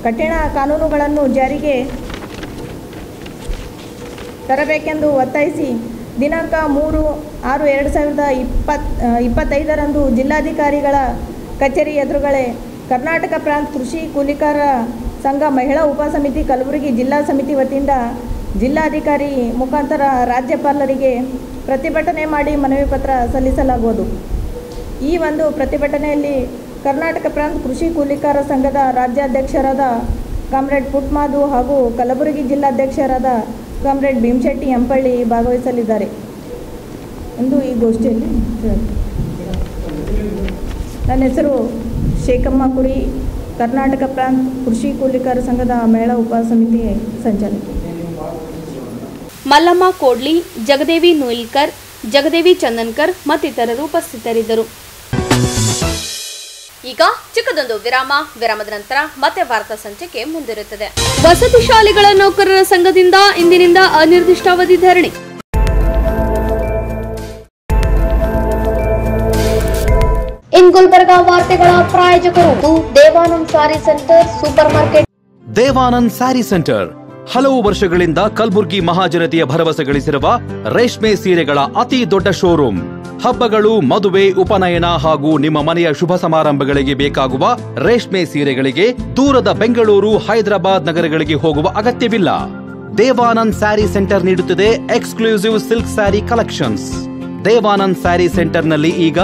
ಕಠಿಣ ಕಾನೂನುಗಳನ್ನು ಜಾರಿಗೆ ತರಬೇಕೆಂದು ಒತ್ತಾಯಿಸಿ ದಿನಾಂಕ 3/6/2025 ಜಿಲ್ಲಾಧಿಕಾರಿಗಳ ಕಚೇರಿ ಎದುರುಗಡೆ ಕರ್ನಾಟಕ ಪ್ರಾಂತ ಕೃಷಿ ಕೂಲಿಕಾರರ ಸಂಘ ಮಹಿಳಾ ಉಪಸಮಿತಿ ಕಲಬುರಗಿ ಜಿಲ್ಲಾ ಸಮಿತಿ ವತಿಯಿಂದ ಜಿಲ್ಲಾಧಿಕಾರಿ ಮುಖಾಂತರ ರಾಜ್ಯಪಾಲರಿಗೆ ಪ್ರತಿಭಟನೆ ಮಾಡಿ ಮನವಿ ಪತ್ರ ಸಲ್ಲಿಸಲಾಗುವುದು. ಈ ಒಂದು ಪ್ರತಿಭಟನೆಯಲ್ಲಿ ಕರ್ನಾಟಕ ಪ್ರಾಂತ ಕೃಷಿ ಕೂಲಿಕಾರರ ಸಂಘದ ರಾಜ್ಯಾಧ್ಯಕ್ಷರಾದ ಕಾಮ್ರೇಡ್ ಪುಟ್ಮಾದು ಹಾಗೂ ಕಲಬುರಗಿ ಜಿಲ್ಲಾಧ್ಯಕ್ಷರಾದ ಕಾಮ್ರೇಡ್ ಭೀಮಶೆಟ್ಟಿ ಎಂಪಳ್ಳಿ ಭಾಗವಹಿಸಲಿದ್ದಾರೆ ಎಂದು ಈ ಗೋಷ್ಠಿಯಲ್ಲಿ ನನ್ನ ಹೆಸರು ಶೇಖಮ್ಮ ಕುರಿ, ಕರ್ನಾಟಕ ಪ್ರಾಂತ ಕೃಷಿ ಕೂಲಿಕಾರರ ಸಂಘದ ಮಹಿಳಾ ಉಪಸಮಿತಿ ಸಂಚಾಲಕಿ. ಮಲ್ಲಮ್ಮ ಕೋಡ್ಲಿ, ಜಗದೇವಿ ನೂಯಿಲ್ಕರ್, ಜಗದೇವಿ ಚಂದನ್ಕರ್ ಮತ್ತಿತರರು ಉಪಸ್ಥಿತರಿದ್ದರು. ಈಗ ಚಿಕ್ಕದೊಂದು ವಿರಾಮದ ನಂತರ ಮತ್ತೆ ವಾರ್ತಾ ಸಂಚಿಕೆ ಮುಂದಿರುತ್ತದೆ. ವಸತಿ ಶಾಲೆಗಳ ನೌಕರರ ಸಂಘದಿಂದ ಇಂದಿನಿಂದ ಅನಿರ್ದಿಷ್ಟಾವಧಿ ಧರಣಿ. ಇನ್ ಗುಲ್ಬರ್ಗಾ ವಾರ್ತೆಗಳ ಪ್ರಾಯೋಜಕರು Devanand sari centre super market. Devanand sari centre ಹಲವು ವರ್ಷಗಳಿಂದ ಕಲಬುರ್ಗಿ ಮಹಾಜನತೆಯ ಭರವಸೆ ಗಳಿಸಿರುವ ರೇಷ್ಮೆ ಸೀರೆಗಳ ಅತಿ ದೊಡ್ಡ ಶೋರೂಮ್. ಹಬ್ಬಗಳು, ಮದುವೆ, ಉಪನಯನ ಹಾಗೂ ನಿಮ್ಮ ಮನೆಯ ಶುಭ ಸಮಾರಂಭಗಳಿಗೆ ಬೇಕಾಗುವ ರೇಷ್ಮೆ ಸೀರೆಗಳಿಗೆ ದೂರದ ಬೆಂಗಳೂರು, ಹೈದರಾಬಾದ್ ನಗರಗಳಿಗೆ ಹೋಗುವ ಅಗತ್ಯವಿಲ್ಲ. ದೇವಾನಂದ್ ಸ್ಯಾರಿ ಸೆಂಟರ್ ನೀಡುತ್ತಿದೆ exclusive silk sari collections. Devanand sari ಸೆಂಟರ್ನಲ್ಲಿ ಈಗ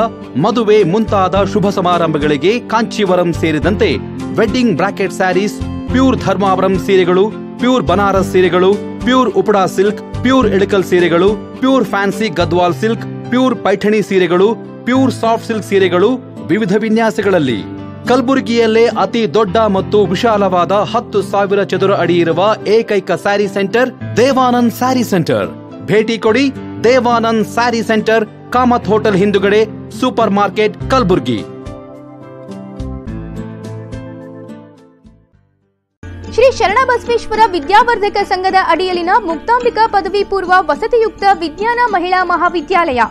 ಮದುವೆ ಮುಂತಾದ ಶುಭ ಸಮಾರಂಭಗಳಿಗೆ ಕಾಂಚೀವರಂ ಸೇರಿದಂತೆ wedding bracket saris, pure Dharmavaram ಸೀರೆಗಳು, ಪ್ಯೂರ್ ಬನಾರಸ್ ಸೀರೆಗಳು, pure Uppada silk, pure Ilkal ಸೀರೆಗಳು, pure fancy Gadwal silk, pure Paithani ಸೀರೆಗಳು, ಪ್ಯೂರ್ ಸಾಫ್ಟ್ ಸಿಲ್ಕ್ ಸೀರೆಗಳು ವಿವಿಧ ವಿನ್ಯಾಸಗಳಲ್ಲಿ. ಕಲಬುರಗಿಯಲ್ಲೇ ಅತಿ ದೊಡ್ಡ ಮತ್ತು ವಿಶಾಲವಾದ 10,000 ಚದುರ ಅಡಿ ಇರುವ ಏಕೈಕ sari centre Devanand sari centre. ಭೇಟಿ ಕೊಡಿ. Devanand sari centre, Kamath hotel ಹಿಂದುಗಡೆ, ಸೂಪರ್ ಮಾರ್ಕೆಟ್, ಕಲಬುರ್ಗಿ. ಶ್ರೀ ಶರಣಬಸವೇಶ್ವರ ವಿದ್ಯಾವರ್ಧಕ ಸಂಘದ ಅಡಿಯಲ್ಲಿನ ಮುಕ್ತಾಂಬಿಕಾ ಪದವಿ ಪೂರ್ವ ವಸತಿಯುಕ್ತ ವಿಜ್ಞಾನ ಮಹಿಳಾ ಮಹಾವಿದ್ಯಾಲಯ.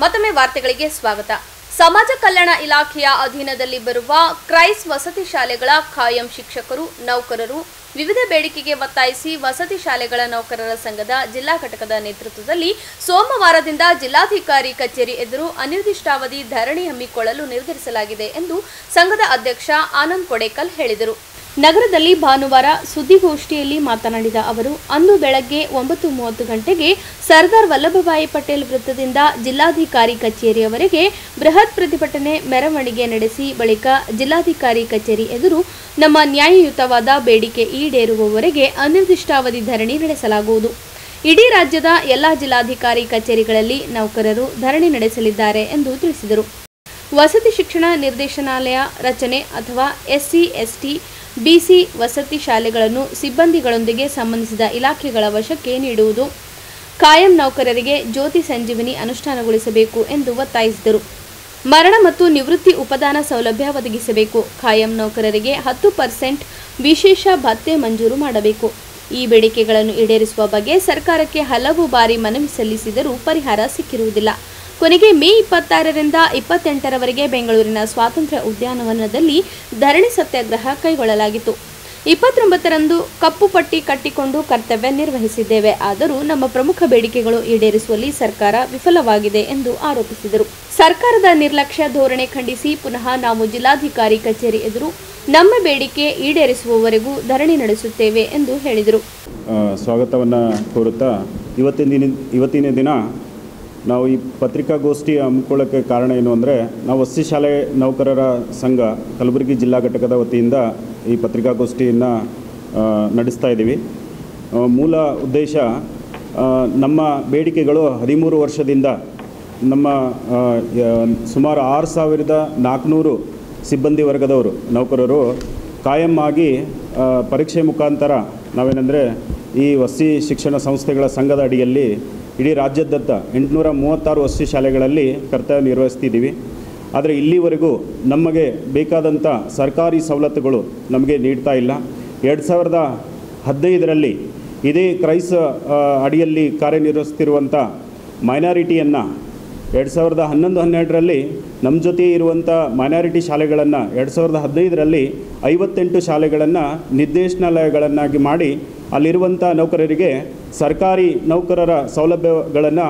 ಮತ್ತೊಮ್ಮೆ ವಾರ್ತೆಗಳಿಗೆ ಸ್ವಾಗತ. ಸಮಾಜ ಕಲ್ಯಾಣ ಇಲಾಖೆಯ ಅಧೀನದಲ್ಲಿ ಬರುವ ಕ್ರೈಸ್ ವಸತಿ ಶಾಲೆಗಳ ಖಾಯಂ ಶಿಕ್ಷಕರು ನೌಕರರು ವಿವಿಧ ಬೇಡಿಕೆಗೆ ಒತ್ತಾಯಿಸಿ ವಸತಿ ಶಾಲೆಗಳ ನೌಕರರ ಸಂಘದ ಜಿಲ್ಲಾ ಘಟಕದ ನೇತೃತ್ವದಲ್ಲಿ ಸೋಮವಾರದಿಂದ ಜಿಲ್ಲಾಧಿಕಾರಿ ಕಚೇರಿ ಎದುರು ಅನಿರ್ದಿಷ್ಟಾವಧಿ ಧರಣಿ ಹಮ್ಮಿಕೊಳ್ಳಲು ನಿರ್ಧರಿಸಲಾಗಿದೆ ಎಂದು ಸಂಘದ ಅಧ್ಯಕ್ಷ ಆನಂದ್ ಕೊಡೇಕಲ್ ಹೇಳಿದರು. ನಗರದಲ್ಲಿ ಭಾನುವಾರ ಸುದ್ದಿಗೋಷ್ಠಿಯಲ್ಲಿ ಮಾತನಾಡಿದ ಅವರು, ಅಂದು ಬೆಳಗ್ಗೆ 9:30 ಗಂಟೆಗೆ ಸರ್ದಾರ್ ವಲ್ಲಭಭಾಯಿ ಪಟೇಲ್ ವೃತ್ತದಿಂದ ಜಿಲ್ಲಾಧಿಕಾರಿ ಕಚೇರಿಯವರೆಗೆ ಬೃಹತ್ ಪ್ರತಿಭಟನೆ ಮೆರವಣಿಗೆ ನಡೆಸಿ ಬಳಿಕ ಜಿಲ್ಲಾಧಿಕಾರಿ ಕಚೇರಿ ಎದುರು ನಮ್ಮ ನ್ಯಾಯಯುತವಾದ ಬೇಡಿಕೆ ಈಡೇರುವವರೆಗೆ ಅನಿರ್ದಿಷ್ಟಾವಧಿ ಧರಣಿ ನಡೆಸಲಾಗುವುದು. ಇಡೀ ರಾಜ್ಯದ ಎಲ್ಲಾ ಜಿಲ್ಲಾಧಿಕಾರಿ ಕಚೇರಿಗಳಲ್ಲಿ ನೌಕರರು ಧರಣಿ ನಡೆಸಲಿದ್ದಾರೆ ಎಂದು ತಿಳಿಸಿದರು. ವಸತಿ ಶಿಕ್ಷಣ ನಿರ್ದೇಶನಾಲಯ ರಚನೆ ಅಥವಾ SC, ST, BC ವಸತಿ ಶಾಲೆಗಳನ್ನು ಸಿಬ್ಬಂದಿಗಳೊಂದಿಗೆ ಸಂಬಂಧಿಸಿದ ಇಲಾಖೆಗಳ ವಶಕ್ಕೆ ನೀಡುವುದು, ಕಾಯಂ ನೌಕರರಿಗೆ ಜ್ಯೋತಿ ಸಂಜೀವಿನಿ ಅನುಷ್ಠಾನಗೊಳಿಸಬೇಕು ಎಂದು ಒತ್ತಾಯಿಸಿದರು. ಮರಣ ಮತ್ತು ನಿವೃತ್ತಿ ಉಪದಾನ ಸೌಲಭ್ಯ ಒದಗಿಸಬೇಕು, ಕಾಯಂ ನೌಕರರಿಗೆ 10% ವಿಶೇಷ ಭತ್ಯೆ ಮಂಜೂರು ಮಾಡಬೇಕು. ಈ ಬೇಡಿಕೆಗಳನ್ನು ಈಡೇರಿಸುವ ಬಗ್ಗೆ ಸರ್ಕಾರಕ್ಕೆ ಹಲವು ಬಾರಿ ಮನವಿ ಸಲ್ಲಿಸಿದರೂ ಪರಿಹಾರ ಸಿಕ್ಕಿರುವುದಿಲ್ಲ. ಕೊನೆಗೆ ಮೇ 26ರಿಂದ 28ರವರೆಗೆ ಬೆಂಗಳೂರಿನ ಸ್ವಾತಂತ್ರ್ಯ ಉದ್ಯಾನವನದಲ್ಲಿ ಧರಣಿ ಸತ್ಯಾಗ್ರಹ ಕೈಗೊಳ್ಳಲಾಗಿತ್ತು. 29ರಂದು ಕಪ್ಪು ಪಟ್ಟಿ ಕಟ್ಟಿಕೊಂಡು ಕರ್ತವ್ಯ ನಿರ್ವಹಿಸಿದ್ದೇವೆ. ಆದರೂ ನಮ್ಮ ಪ್ರಮುಖ ಬೇಡಿಕೆಗಳು ಈಡೇರಿಸುವಲ್ಲಿ ಸರ್ಕಾರ ವಿಫಲವಾಗಿದೆ ಎಂದು ಆರೋಪಿಸಿದರು. ಸರ್ಕಾರದ ನಿರ್ಲಕ್ಷ್ಯ ಧೋರಣೆ ಖಂಡಿಸಿ ಪುನಃ ನಾವು ಜಿಲ್ಲಾಧಿಕಾರಿ ಕಚೇರಿ ಎದುರು ನಮ್ಮ ಬೇಡಿಕೆ ಈಡೇರಿಸುವವರೆಗೂ ಧರಣಿ ನಡೆಸುತ್ತೇವೆ ಎಂದು ಹೇಳಿದರು. ಸ್ವಾಗತವನ್ನು ಕೋರುತ್ತಾ ಇವತ್ತಿನ ದಿನ ನಾವು ಈ ಪತ್ರಿಕಾಗೋಷ್ಠಿ ಹಮ್ಮಿಕೊಳ್ಳೋಕ್ಕೆ ಕಾರಣ ಏನು ಅಂದರೆ, ನಾವು ವಸತಿ ಶಾಲೆ ನೌಕರರ ಸಂಘ ಕಲಬುರಗಿ ಜಿಲ್ಲಾ ಘಟಕದ ವತಿಯಿಂದ ಈ ಪತ್ರಿಕಾಗೋಷ್ಠಿಯನ್ನು ನಡೆಸ್ತಾ ಇದ್ದೀವಿ. ಮೂಲ ಉದ್ದೇಶ, ನಮ್ಮ ಬೇಡಿಕೆಗಳು 13 ವರ್ಷದಿಂದ ನಮ್ಮ ಸುಮಾರು 6400 ಸಿಬ್ಬಂದಿ ವರ್ಗದವರು ನೌಕರರು ಕಾಯಂ ಆಗಿ ಪರೀಕ್ಷೆ ಮುಖಾಂತರ ನಾವೇನೆಂದರೆ ಈ ವಸತಿ ಶಿಕ್ಷಣ ಸಂಸ್ಥೆಗಳ ಸಂಘದ ಅಡಿಯಲ್ಲಿ ಇಡೀ ರಾಜ್ಯಾದ್ಯಂತ 836 ವಸತಿ ಶಾಲೆಗಳಲ್ಲಿ ಕರ್ತವ್ಯ ನಿರ್ವಹಿಸ್ತಿದ್ದೀವಿ. ಆದರೆ ಇಲ್ಲಿವರೆಗೂ ನಮಗೆ ಬೇಕಾದಂಥ ಸರ್ಕಾರಿ ಸವಲತ್ತುಗಳು ನಮಗೆ ನೀಡ್ತಾ ಇಲ್ಲ. 2015ರಲ್ಲಿ ಇದೇ ಕ್ರೈಸ್ ಅಡಿಯಲ್ಲಿ ಕಾರ್ಯನಿರ್ವಹಿಸ್ತಿರುವಂಥ ಮೈನಾರಿಟಿಯನ್ನು 2011-12ರಲ್ಲಿ ನಮ್ಮ ಜೊತೆ ಇರುವಂಥ ಮೈನಾರಿಟಿ ಶಾಲೆಗಳನ್ನು 2015ರಲ್ಲಿ 58 ಶಾಲೆಗಳನ್ನು ನಿರ್ದೇಶನಾಲಯಗಳನ್ನಾಗಿ ಮಾಡಿ ಅಲ್ಲಿರುವಂಥ ನೌಕರರಿಗೆ ಸರ್ಕಾರಿ ನೌಕರರ ಸೌಲಭ್ಯಗಳನ್ನು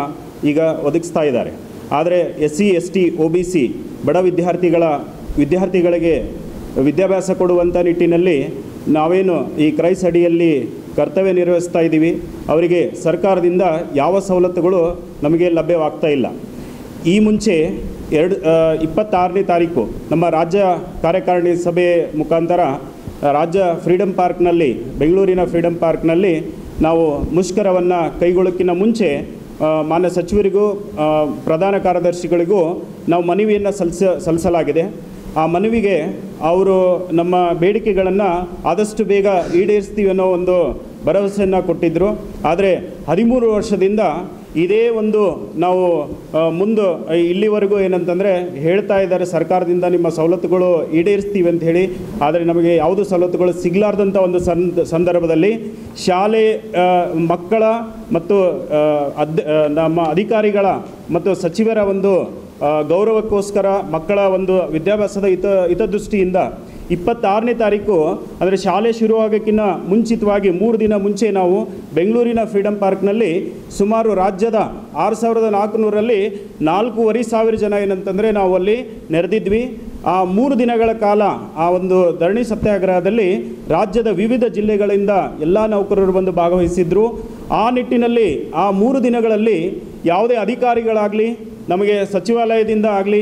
ಈಗ ಒದಗಿಸ್ತಾ ಇದ್ದಾರೆ. ಆದರೆ SC, ST, OBC ಬಡ ವಿದ್ಯಾರ್ಥಿಗಳಿಗೆ ವಿದ್ಯಾಭ್ಯಾಸ ಕೊಡುವಂಥ ನಿಟ್ಟಿನಲ್ಲಿ ನಾವೇನು ಈ ಕ್ರೈಸ್ ಅಡಿಯಲ್ಲಿ ಕರ್ತವ್ಯ ನಿರ್ವಹಿಸ್ತಾ ಇದ್ದೀವಿ, ಅವರಿಗೆ ಸರ್ಕಾರದಿಂದ ಯಾವ ಸವಲತ್ತುಗಳು ನಮಗೆ ಲಭ್ಯವಾಗ್ತಾ ಇಲ್ಲ. ಈ ಮುಂಚೆ 26ನೇ ತಾರೀಕು ನಮ್ಮ ರಾಜ್ಯ ಕಾರ್ಯಕಾರಿಣಿ ಸಭೆ ಮುಖಾಂತರ ರಾಜ್ಯ ಫ್ರೀಡಮ್ ಪಾರ್ಕ್ನಲ್ಲಿ, ಬೆಂಗಳೂರಿನ ಫ್ರೀಡಮ್ ಪಾರ್ಕ್ನಲ್ಲಿ ನಾವು ಮುಷ್ಕರವನ್ನು ಕೈಗೊಳ್ಳೋಕ್ಕಿಂತ ಮುಂಚೆ ಮಾನ್ಯ ಸಚಿವರಿಗೂ ಪ್ರಧಾನ ಕಾರ್ಯದರ್ಶಿಗಳಿಗೂ ನಾವು ಮನವಿಯನ್ನು ಸಲ್ಲಿಸಲಾಗಿದೆ. ಆ ಮನವಿಗೆ ಅವರು ನಮ್ಮ ಬೇಡಿಕೆಗಳನ್ನು ಆದಷ್ಟು ಬೇಗ ಈಡೇರಿಸ್ತೀವಿ ಅನ್ನೋ ಒಂದು ಭರವಸೆಯನ್ನು ಕೊಟ್ಟಿದ್ದರು. ಆದರೆ 13 ವರ್ಷದಿಂದ ಇದೇ ಒಂದು ನಾವು ಇಲ್ಲಿವರೆಗೂ ಏನಂತಂದರೆ ಹೇಳ್ತಾ ಇದ್ದಾರೆ, ಸರ್ಕಾರದಿಂದ ನಿಮ್ಮ ಸವಲತ್ತುಗಳು ಈಡೇರಿಸ್ತೀವಿ ಅಂತ ಹೇಳಿ. ಆದರೆ ನಮಗೆ ಯಾವುದೂ ಸವಲತ್ತುಗಳು ಸಿಗಲಾರ್ದಂಥ ಒಂದು ಸಂದರ್ಭದಲ್ಲಿ ಶಾಲೆ ಮಕ್ಕಳ ಮತ್ತು ನಮ್ಮ ಅಧಿಕಾರಿಗಳ ಮತ್ತು ಸಚಿವರ ಒಂದು ಗೌರವಕ್ಕೋಸ್ಕರ ಮಕ್ಕಳ ಒಂದು ವಿದ್ಯಾಭ್ಯಾಸದ ಹಿತದೃಷ್ಟಿಯಿಂದ 26ನೇ ತಾರೀಕು ಅಂದರೆ ಶಾಲೆ ಶುರುವಾಗೋಕ್ಕಿಂತ ಮುಂಚಿತವಾಗಿ 3 ದಿನ ಮುಂಚೆ ನಾವು ಬೆಂಗಳೂರಿನ ಫ್ರೀಡಮ್ ಪಾರ್ಕ್ನಲ್ಲಿ ಸುಮಾರು ರಾಜ್ಯದ 6400ರಲ್ಲಿ 4500 ಜನ ಏನಂತಂದರೆ ನಾವು ಅಲ್ಲಿ ನೆರೆದಿದ್ವಿ. ಆ 3 ದಿನಗಳ ಕಾಲ ಆ ಒಂದು ಧರಣಿ ಸತ್ಯಾಗ್ರಹದಲ್ಲಿ ರಾಜ್ಯದ ವಿವಿಧ ಜಿಲ್ಲೆಗಳಿಂದ ಎಲ್ಲ ನೌಕರರು ಬಂದು ಭಾಗವಹಿಸಿದ್ರು. ಆ ನಿಟ್ಟಿನಲ್ಲಿ ಆ 3 ದಿನಗಳಲ್ಲಿ ಯಾವುದೇ ಅಧಿಕಾರಿಗಳಾಗಲಿ, ನಮಗೆ ಸಚಿವಾಲಯದಿಂದ ಆಗಲಿ,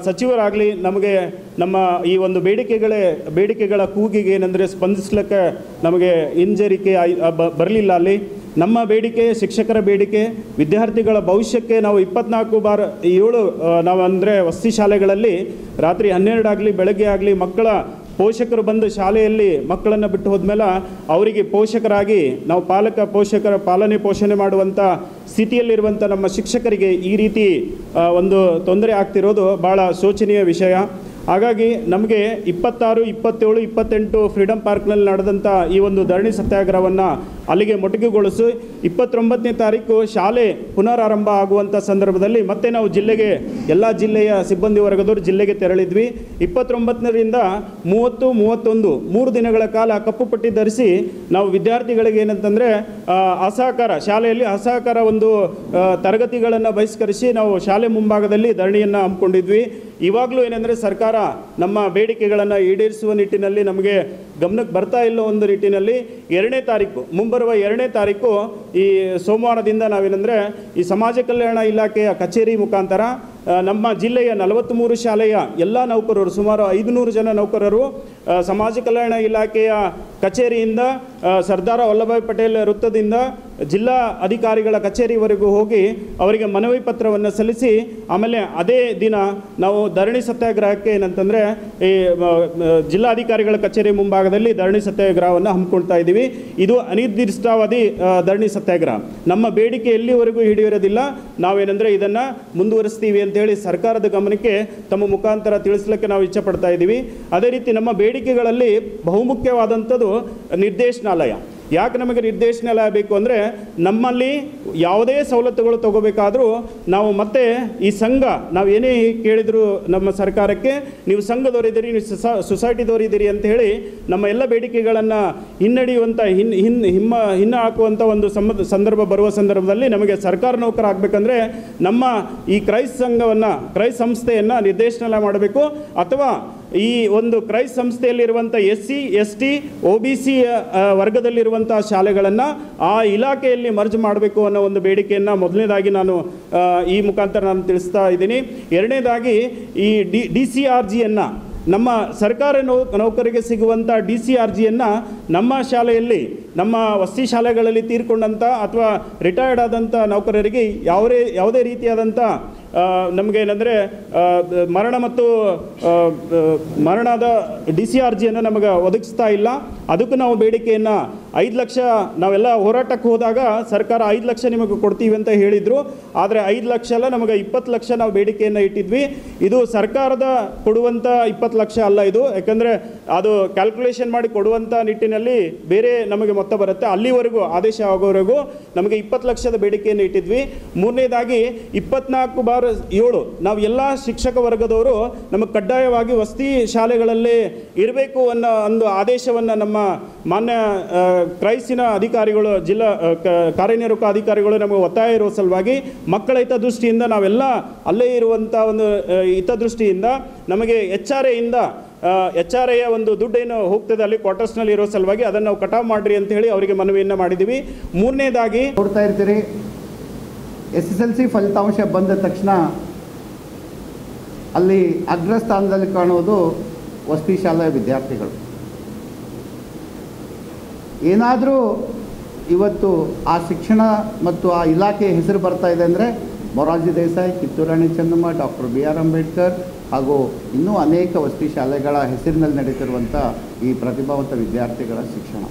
ಸಚಿವರಾಗಲಿ ನಮಗೆ ನಮ್ಮ ಈ ಒಂದು ಬೇಡಿಕೆಗಳ ಕೂಗಿಗೆ ಏನಂದರೆ ಸ್ಪಂದಿಸಲಿಕ್ಕೆ ನಮಗೆ ಹಿಂಜರಿಕೆ ಬರಲಿಲ್ಲ. ಅಲ್ಲಿ ನಮ್ಮ ಬೇಡಿಕೆ, ಶಿಕ್ಷಕರ ಬೇಡಿಕೆ, ವಿದ್ಯಾರ್ಥಿಗಳ ಭವಿಷ್ಯಕ್ಕೆ ನಾವು 24/7 ನಾವು ಅಂದರೆ ವಸತಿ ಶಾಲೆಗಳಲ್ಲಿ ರಾತ್ರಿ 12 ಆಗಲಿ ಬೆಳಗ್ಗೆ ಆಗಲಿ ಮಕ್ಕಳ ಪೋಷಕರು ಬಂದು ಶಾಲೆಯಲ್ಲಿ ಮಕ್ಕಳನ್ನು ಬಿಟ್ಟು ಹೋದ್ಮೇಲೆ ಅವರಿಗೆ ಪೋಷಕರಾಗಿ ನಾವು ಪೋಷಕರ ಪಾಲನೆ ಪೋಷಣೆ ಮಾಡುವಂಥ ಸ್ಥಿತಿಯಲ್ಲಿರುವಂಥ ನಮ್ಮ ಶಿಕ್ಷಕರಿಗೆ ಈ ರೀತಿ ಒಂದು ತೊಂದರೆ ಆಗ್ತಿರೋದು ಭಾಳ ಶೋಚನೀಯ ವಿಷಯ. ಹಾಗಾಗಿ ನಮಗೆ 26, 27, 28 ಫ್ರೀಡಮ್ ಪಾರ್ಕ್ನಲ್ಲಿ ನಡೆದಂಥ ಈ ಒಂದು ಧರಣಿ ಸತ್ಯಾಗ್ರಹವನ್ನು ಅಲ್ಲಿಗೆ ಮೊಟಕುಗೊಳಿಸಿ 29ನೇ ತಾರೀಕು ಶಾಲೆ ಪುನರಾರಂಭ ಆಗುವಂಥ ಸಂದರ್ಭದಲ್ಲಿ ಮತ್ತೆ ನಾವು ಜಿಲ್ಲೆಗೆ ಎಲ್ಲ ಜಿಲ್ಲೆಯ ಸಿಬ್ಬಂದಿ ವರ್ಗದವರು ಜಿಲ್ಲೆಗೆ ತೆರಳಿದ್ವಿ. 29ರಿಂದ 30, 31 3 ದಿನಗಳ ಕಾಲ ಕಪ್ಪು ಪಟ್ಟಿ ಧರಿಸಿ ನಾವು ವಿದ್ಯಾರ್ಥಿಗಳಿಗೆ ಏನಂತಂದರೆ ಅಸಹಕಾರ ಶಾಲೆಯಲ್ಲಿ ಅಸಹಕಾರ ಒಂದು ತರಗತಿಗಳನ್ನು ಬಹಿಷ್ಕರಿಸಿ ನಾವು ಶಾಲೆ ಮುಂಭಾಗದಲ್ಲಿ ಧರಣಿಯನ್ನು ಹಮ್ಮಿಕೊಂಡಿದ್ವಿ. ಇವಾಗಲೂ ಏನಂದರೆ ಸರ್ಕಾರ ನಮ್ಮ ಬೇಡಿಕೆಗಳನ್ನು ಈಡೇರಿಸುವ ನಿಟ್ಟಿನಲ್ಲಿ ನಮಗೆ ಗಮನಕ್ಕೆ ಬರ್ತಾ ಇಲ್ಲ. ಒಂದು ನಿಟ್ಟಿನಲ್ಲಿ 2ನೇ ತಾರೀಕು ಮುಂಬರುವ 2ನೇ ತಾರೀಕು ಈ ಸೋಮವಾರದಿಂದ ನಾವೇನೆಂದರೆ ಈ ಸಮಾಜ ಕಲ್ಯಾಣ ಇಲಾಖೆಯ ಕಚೇರಿ ಮುಖಾಂತರ ನಮ್ಮ ಜಿಲ್ಲೆಯ 43 ಶಾಲೆಯ ಎಲ್ಲ ನೌಕರರು ಸುಮಾರು 500 ಜನ ನೌಕರರು ಸಮಾಜ ಕಲ್ಯಾಣ ಇಲಾಖೆಯ ಕಚೇರಿಯಿಂದ ಸರ್ದಾರ ವಲ್ಲಭಾಯ್ ಪಟೇಲ್ ವೃತ್ತದಿಂದ ಜಿಲ್ಲಾ ಅಧಿಕಾರಿಗಳ ಕಚೇರಿವರೆಗೂ ಹೋಗಿ ಅವರಿಗೆ ಮನವಿ ಪತ್ರವನ್ನು ಸಲ್ಲಿಸಿ ಆಮೇಲೆ ಅದೇ ದಿನ ನಾವು ಧರಣಿ ಸತ್ಯಾಗ್ರಹಕ್ಕೆ ಏನಂತಂದರೆ ಈ ಜಿಲ್ಲಾಧಿಕಾರಿಗಳ ಕಚೇರಿ ಮುಂಭಾಗದಲ್ಲಿ ಧರಣಿ ಸತ್ಯಾಗ್ರಹವನ್ನು ಹಮ್ಮಿಕೊಳ್ತಾ ಇದ್ದೀವಿ. ಇದು ಅನಿರ್ದಿಷ್ಟಾವಧಿ ಧರಣಿ ಸತ್ಯಾಗ್ರಹ. ನಮ್ಮ ಬೇಡಿಕೆ ಎಲ್ಲಿವರೆಗೂ ಹಿಡಿಯೋದಿಲ್ಲ, ನಾವೇನೆಂದರೆ ಇದನ್ನು ಮುಂದುವರಿಸ್ತೀವಿ ಅಂತೇಳಿ ಸರ್ಕಾರದ ಗಮನಕ್ಕೆ ತಮ್ಮ ಮುಖಾಂತರ ತಿಳಿಸಲಿಕ್ಕೆ ನಾವು ಇಚ್ಛೆಪಡ್ತಾ ಇದ್ದೀವಿ. ಅದೇ ರೀತಿ ನಮ್ಮ ಬೇಡಿಕೆಗಳಲ್ಲಿ ಬಹುಮುಖ್ಯವಾದಂಥದ್ದು ನಿರ್ದೇಶನಾಲಯ. ಯಾಕೆ ನಮಗೆ ನಿರ್ದೇಶನಾಲಯ ಬೇಕು ಅಂದರೆ ನಮ್ಮಲ್ಲಿ ಯಾವುದೇ ಸವಲತ್ತುಗಳು ತಗೋಬೇಕಾದರೂ ನಾವು ಮತ್ತೆ ಈ ಸಂಘ ನಾವು ಏನೇ ಕೇಳಿದರೂ ನಮ್ಮ ಸರ್ಕಾರಕ್ಕೆ ನೀವು ಸಂಘದವರಿದ್ದೀರಿ, ನೀವು ಸೊಸೈಟಿದವರಿದ್ದೀರಿ ಅಂತ ಹೇಳಿ ನಮ್ಮ ಎಲ್ಲ ಬೇಡಿಕೆಗಳನ್ನು ಹಿನ್ನಡೆಯುವಂಥ ಹಿನ್ನ ಹಾಕುವಂಥ ಒಂದು ಸಂದರ್ಭ ಬರುವ ಸಂದರ್ಭದಲ್ಲಿ ನಮಗೆ ಸರ್ಕಾರ ನೌಕರ ಆಗಬೇಕಂದ್ರೆ ನಮ್ಮ ಈ ಕ್ರೈಸ್ತ ಸಂಘವನ್ನು ಕ್ರೈಸ್ತ ಸಂಸ್ಥೆಯನ್ನು ನಿರ್ದೇಶನಾಲಯ ಮಾಡಬೇಕು ಅಥವಾ ಈ ಒಂದು ಕ್ರೈಸ್ತ ಸಂಸ್ಥೆಯಲ್ಲಿರುವಂಥ SC, ST, OBC ವರ್ಗದಲ್ಲಿರುವಂಥ ಶಾಲೆಗಳನ್ನು ಆ ಇಲಾಖೆಯಲ್ಲಿ ಮರ್ಜ್ ಮಾಡಬೇಕು ಅನ್ನೋ ಒಂದು ಬೇಡಿಕೆಯನ್ನು ಮೊದಲನೇದಾಗಿ ನಾನು ಈ ಮುಖಾಂತರ ನಾನು ತಿಳಿಸ್ತಾ ಇದ್ದೀನಿ. ಎರಡನೇದಾಗಿ ಈ DCRGಯನ್ನು ನಮ್ಮ ಸರ್ಕಾರಿ ನೌಕರಿಗೆ ಸಿಗುವಂಥ DCRGಯನ್ನು ನಮ್ಮ ಶಾಲೆಯಲ್ಲಿ ನಮ್ಮ ವಸತಿ ಶಾಲೆಗಳಲ್ಲಿ ತೀರ್ಕೊಂಡಂಥ ಅಥವಾ ರಿಟೈರ್ಡ್ ಆದಂಥ ನೌಕರರಿಗೆ ಯಾವುದೇ ರೀತಿಯಾದಂಥ ನಮಗೇನೆಂದರೆ ಮರಣ ಮತ್ತು ಮರಣದ DCRGಯನ್ನು ನಮಗೆ ಒದಗಿಸ್ತಾ ಇಲ್ಲ. ಅದಕ್ಕೂ ನಾವು ಬೇಡಿಕೆಯನ್ನು 5 ಲಕ್ಷ ನಾವೆಲ್ಲ ಹೋರಾಟಕ್ಕೆ ಹೋದಾಗ ಸರ್ಕಾರ 5 ಲಕ್ಷ ನಿಮಗೆ ಕೊಡ್ತೀವಿ ಅಂತ ಹೇಳಿದರು. ಆದರೆ 5 ಲಕ್ಷ ಅಲ್ಲ, ನಮಗೆ 20 ಲಕ್ಷ ನಾವು ಬೇಡಿಕೆಯನ್ನು ಇಟ್ಟಿದ್ವಿ. ಇದು ಸರ್ಕಾರದ ಕೊಡುವಂಥ 20 ಲಕ್ಷ ಅಲ್ಲ ಇದು, ಯಾಕಂದರೆ ಅದು ಕ್ಯಾಲ್ಕುಲೇಷನ್ ಮಾಡಿ ಕೊಡುವಂಥ ನಿಟ್ಟಿನಲ್ಲಿ ಬೇರೆ ನಮಗೆ ಮೊತ್ತ ಬರುತ್ತೆ. ಅಲ್ಲಿವರೆಗೂ ಆದೇಶ ಆಗೋವರೆಗೂ ನಮಗೆ 20 ಲಕ್ಷದ ಬೇಡಿಕೆಯನ್ನು ಇಟ್ಟಿದ್ವಿ. ಮೂರನೇದಾಗಿ 24/7 ನಾವು ಎಲ್ಲ ಶಿಕ್ಷಕ ವರ್ಗದವರು ನಮಗೆ ಕಡ್ಡಾಯವಾಗಿ ವಸತಿ ಶಾಲೆಗಳಲ್ಲಿ ಇರಬೇಕು ಅನ್ನೋ ಒಂದು ಆದೇಶವನ್ನು ನಮ್ಮ ಮಾನ್ಯ ಕ್ರೈಸ್ತಿನ ಅಧಿಕಾರಿಗಳು ಜಿಲ್ಲಾ ಕಾರ್ಯನಿರ್ವಾಹಕ ಅಧಿಕಾರಿಗಳು ನಮಗೆ ಒತ್ತಾಯ ಇರುವ ಸಲುವಾಗಿ ಮಕ್ಕಳ ಹಿತದೃಷ್ಟಿಯಿಂದ ನಾವೆಲ್ಲ ಅಲ್ಲೇ ಇರುವಂಥ ಒಂದು ಹಿತದೃಷ್ಟಿಯಿಂದ ನಮಗೆ HRA ಒಂದು ದುಡ್ಡೇನು ಹೋಗ್ತದೆ ಅಲ್ಲಿ ಕ್ವಾರ್ಟರ್ಸ್ನಲ್ಲಿ ಇರೋ ಸಲುವಾಗಿ ಅದನ್ನು ನಾವು ಕಟಾವು ಮಾಡಿರಿ ಅಂತ ಹೇಳಿ ಅವರಿಗೆ ಮನವಿಯನ್ನು ಮಾಡಿದ್ದೀವಿ. ಮೂರನೇದಾಗಿ ನೋಡ್ತಾ ಇರ್ತೀರಿ, SSLC ಫಲಿತಾಂಶ ಬಂದ ತಕ್ಷಣ ಅಲ್ಲಿ ಅಗ್ರಸ್ಥಾನದಲ್ಲಿ ಕಾಣುವುದು ವಸತಿ ಶಾಲೆಯ ವಿದ್ಯಾರ್ಥಿಗಳು. ಏನಾದರೂ ಇವತ್ತು ಆ ಶಿಕ್ಷಣ ಮತ್ತು ಆ ಇಲಾಖೆಯ ಹೆಸರು ಬರ್ತಾ ಇದೆ ಅಂದರೆ ಮೊರಾರ್ಜಿ ದೇಸಾಯಿ, ಕಿತ್ತೂರು ರಾಣಿ ಚೆನ್ನಮ್ಮ, ಡಾಕ್ಟರ್ BR ಅಂಬೇಡ್ಕರ್ ಹಾಗೂ ಇನ್ನೂ ಅನೇಕ ವಸತಿ ಶಾಲೆಗಳ ಹೆಸರಿನಲ್ಲಿ ನಡೀತಿರುವಂಥ ಈ ಪ್ರತಿಭಾವಂತ ವಿದ್ಯಾರ್ಥಿಗಳ ಶಿಕ್ಷಣ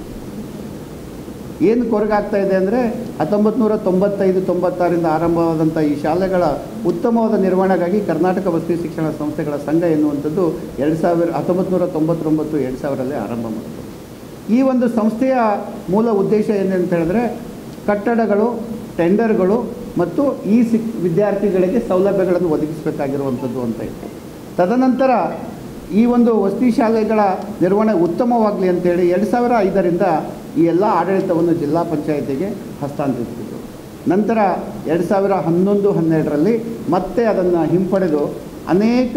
ಏನು ಕೊರಗಾಗ್ತಾ ಇದೆ ಅಂದರೆ 1995-96ರಿಂದ ಆರಂಭವಾದಂಥ ಈ ಶಾಲೆಗಳ ಉತ್ತಮವಾದ ನಿರ್ವಹಣೆಗಾಗಿ ಕರ್ನಾಟಕ ವಸತಿ ಶಿಕ್ಷಣ ಸಂಸ್ಥೆಗಳ ಸಂಘ ಎನ್ನುವಂಥದ್ದು 1999-2000ರಲ್ಲಿ ಆರಂಭ ಮಾಡಿತು. ಈ ಒಂದು ಸಂಸ್ಥೆಯ ಮೂಲ ಉದ್ದೇಶ ಏನೇಂತ ಹೇಳಿದ್ರೆ ಕಟ್ಟಡಗಳು, ಟೆಂಡರ್ಗಳು ಮತ್ತು ಈ ವಿದ್ಯಾರ್ಥಿಗಳಿಗೆ ಸೌಲಭ್ಯಗಳನ್ನು ಒದಗಿಸಬೇಕಾಗಿರುವಂಥದ್ದು ಅಂತ ಇತ್ತು. ತದನಂತರ ಈ ಒಂದು ವಸತಿ ಶಾಲೆಗಳ ನಿರ್ವಹಣೆ ಉತ್ತಮವಾಗಲಿ ಅಂತೇಳಿ 2005ರಿಂದ ಈ ಎಲ್ಲ ಆಡಳಿತವನ್ನು ಜಿಲ್ಲಾ ಪಂಚಾಯತಿಗೆ ಹಸ್ತಾಂತರಿಸಿದರು. ನಂತರ 2011-12ರಲ್ಲಿ ಮತ್ತೆ ಅದನ್ನು ಹಿಂಪಡೆದು ಅನೇಕ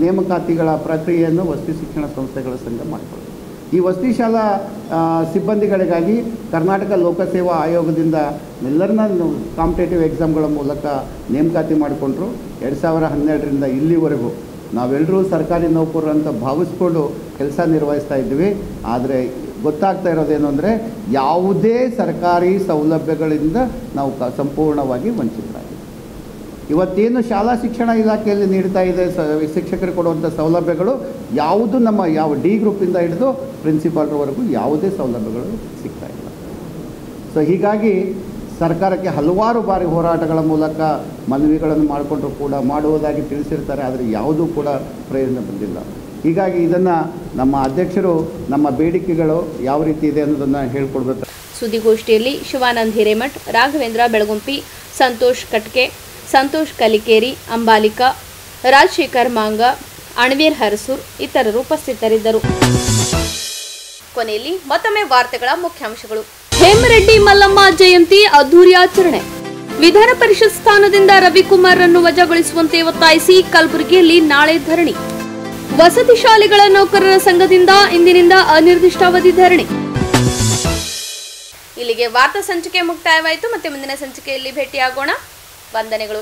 ನೇಮಕಾತಿಗಳ ಪ್ರಕ್ರಿಯೆಯನ್ನು ವಸತಿ ಶಿಕ್ಷಣ ಸಂಸ್ಥೆಗಳ ಸಂಘ ಮಾಡಿಕೊಳ್ಳುತ್ತೆ. ಈ ವಸತಿ ಶಾಲಾ ಸಿಬ್ಬಂದಿಗಳಿಗಾಗಿ ಕರ್ನಾಟಕ ಲೋಕಸೇವಾ ಆಯೋಗದಿಂದ ಎಲ್ಲರನ್ನ ಕಾಂಪಿಟೇಟಿವ್ ಎಕ್ಸಾಮ್ಗಳ ಮೂಲಕ ನೇಮಕಾತಿ ಮಾಡಿಕೊಂಡ್ರು. 2012ರಿಂದ ಇಲ್ಲಿವರೆಗೂ ನಾವೆಲ್ಲರೂ ಸರ್ಕಾರಿ ನೌಕರರು ಅಂತ ಭಾವಿಸ್ಕೊಂಡು ಕೆಲಸ ನಿರ್ವಹಿಸ್ತಾ ಇದ್ದೀವಿ. ಆದರೆ ಗೊತ್ತಾಗ್ತಾ ಇರೋದೇನು ಅಂದರೆ ಯಾವುದೇ ಸರ್ಕಾರಿ ಸೌಲಭ್ಯಗಳಿಂದ ನಾವು ಸಂಪೂರ್ಣವಾಗಿ ವಂಚಿತರಾಗಿದ್ದೀವಿ. ಇವತ್ತೇನು ಶಾಲಾ ಶಿಕ್ಷಣ ಇಲಾಖೆಯಲ್ಲಿ ನೀಡ್ತಾ ಇದೆ ಶಿಕ್ಷಕರಿಗೆ ಕೊಡುವಂಥ ಸೌಲಭ್ಯಗಳು ಯಾವುದು ನಮ್ಮ D ಗ್ರೂಪಿಂದ ಹಿಡಿದು ಪ್ರಿನ್ಸಿಪಾಲ್ರವರೆಗೂ ಯಾವುದೇ ಸೌಲಭ್ಯಗಳು ಸಿಗ್ತಾ ಇಲ್ಲ. ಸೊ ಹೀಗಾಗಿ ಸರ್ಕಾರಕ್ಕೆ ಹಲವಾರು ಬಾರಿ ಹೋರಾಟಗಳ ಮೂಲಕ ಮನವಿಗಳನ್ನು ಮಾಡಿಕೊಂಡ್ರು ಕೂಡ ಮಾಡುವುದಾಗಿ ತಿಳಿಸಿರ್ತಾರೆ, ಆದರೆ ಯಾವುದೂ ಕೂಡ ಪ್ರಯೋಜನ ಬಂದಿಲ್ಲ. ಹೀಗಾಗಿ ಇದನ್ನು ನಮ್ಮ ಅಧ್ಯಕ್ಷರು ನಮ್ಮ ಬೇಡಿಕೆಗಳು ಯಾವ ರೀತಿ ಇದೆ ಅನ್ನೋದನ್ನು ಹೇಳ್ಕೊಡ್ಬೇಕು. ಸುದ್ದಿಗೋಷ್ಠಿಯಲ್ಲಿ ಶಿವಾನಂದ್ ಹಿರೇಮಠ್, ರಾಘವೇಂದ್ರ ಬೆಳಗುಂಪಿ, ಸಂತೋಷ್ ಕಟ್ಕೆ, ಸಂತೋಷ್ ಕಲಿಕೇರಿ, ಅಂಬಾಲಿಕಾ, ರಾಜಶೇಖರ್ ಮಾಂಗ, ಅಣವೀರ್ ಹರಸೂರ್ ಇತರರು ಉಪಸ್ಥಿತರಿದ್ದರು. ಕೊನೆಯಲ್ಲಿ ಮತ್ತೊಮ್ಮೆ ವಾರ್ತೆಗಳ ಮುಖ್ಯಾಂಶಗಳು. ಹೇಮರೆಡ್ಡಿ ಮಲ್ಲಮ್ಮ ಜಯಂತಿ ಅದ್ದೂರಿ ಆಚರಣೆ. ವಿಧಾನ ಪರಿಷತ್ ಸ್ಥಾನದಿಂದ ರವಿಕುಮಾರ್ ರನ್ನು ವಜಾಗೊಳಿಸುವಂತೆ ಒತ್ತಾಯಿಸಿ ಕಲಬುರಗಿಯಲ್ಲಿ ನಾಳೆ ಧರಣಿ. ವಸತಿ ಶಾಲೆಗಳ ನೌಕರರ ಸಂಘದಿಂದ ಇಂದಿನಿಂದ ಅನಿರ್ದಿಷ್ಟಾವಧಿ ಧರಣಿ. ಇಲ್ಲಿಗೆ ವಾರ್ತಾ ಸಂಚಿಕೆ ಮುಕ್ತಾಯವಾಯಿತು. ಮತ್ತೆ ಮುಂದಿನ ಸಂಚಿಕೆಯಲ್ಲಿ ಭೇಟಿಯಾಗೋಣ. ವಂದನೆಗಳು.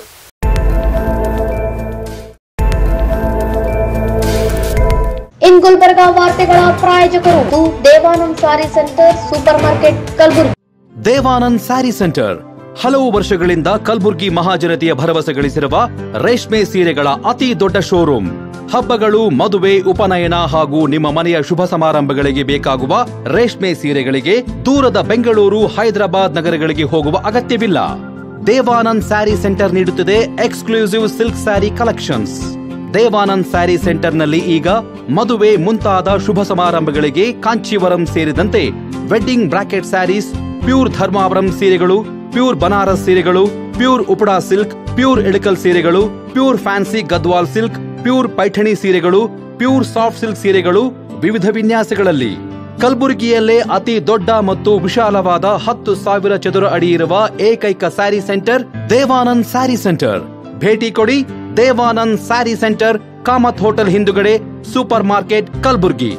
ಇನ್ ಗುಲ್ಬರ್ಗಾ ವಾರ್ತೆಗಳ ಪ್ರಾಯೋಜಕರು Devanand sari centre, super market, Kalaburagi. Devanand sari centre ಹಲವು ವರ್ಷಗಳಿಂದ ಕಲಬುರ್ಗಿ ಮಹಾಜನತೆಯ ಭರವಸೆ ಗಳಿಸಿರುವ ರೇಷ್ಮೆ ಸೀರೆಗಳ ಅತಿ ದೊಡ್ಡ ಶೋರೂಮ್. ಹಬ್ಬಗಳು, ಮದುವೆ, ಉಪನಯನ ಹಾಗೂ ನಿಮ್ಮ ಮನೆಯ ಶುಭ ಸಮಾರಂಭಗಳಿಗೆ ಬೇಕಾಗುವ ರೇಷ್ಮೆ ಸೀರೆಗಳಿಗೆ ದೂರದ ಬೆಂಗಳೂರು, ಹೈದರಾಬಾದ್ ನಗರಗಳಿಗೆ ಹೋಗುವ ಅಗತ್ಯವಿಲ್ಲ. ದೇವಾನಂದ್ ಸ್ಯಾರಿ ಸೆಂಟರ್ ನೀಡುತ್ತಿದೆ exclusive silk sari collections. Devanand sari ಸೆಂಟರ್ನಲ್ಲಿ ಈಗ ಮದುವೆ ಮುಂತಾದ ಶುಭ ಸಮಾರಂಭಗಳಿಗೆ ಕಾಂಚೀವರಂ ಸೇರಿದಂತೆ wedding bracket saris, pure Dharmavaram ಸೀರೆಗಳು, ಪ್ಯೂರ್ ಬನಾರಸ್ ಸೀರೆಗಳು, pure Uppada silk, pure Ilkal ಸೀರೆಗಳು, pure fancy Gadwal silk, pure Paithani ಸೀರೆಗಳು, ಪ್ಯೂರ್ ಸಾಫ್ಟ್ ಸಿಲ್ಕ್ ಸೀರೆಗಳು ವಿವಿಧ ವಿನ್ಯಾಸಗಳಲ್ಲಿ. ಕಲಬುರಗಿಯಲ್ಲೇ ಅತಿ ದೊಡ್ಡ ಮತ್ತು ವಿಶಾಲವಾದ 10,000 ಚದುರ ಅಡಿ ಇರುವ ಏಕೈಕ sari centre Devanand sari centre. ಭೇಟಿ ಕೊಡಿ. Devanand sari centre, Kamath hotel ಹಿಂದುಗಡೆ, ಸೂಪರ್ ಮಾರ್ಕೆಟ್, ಕಲಬುರಗಿ.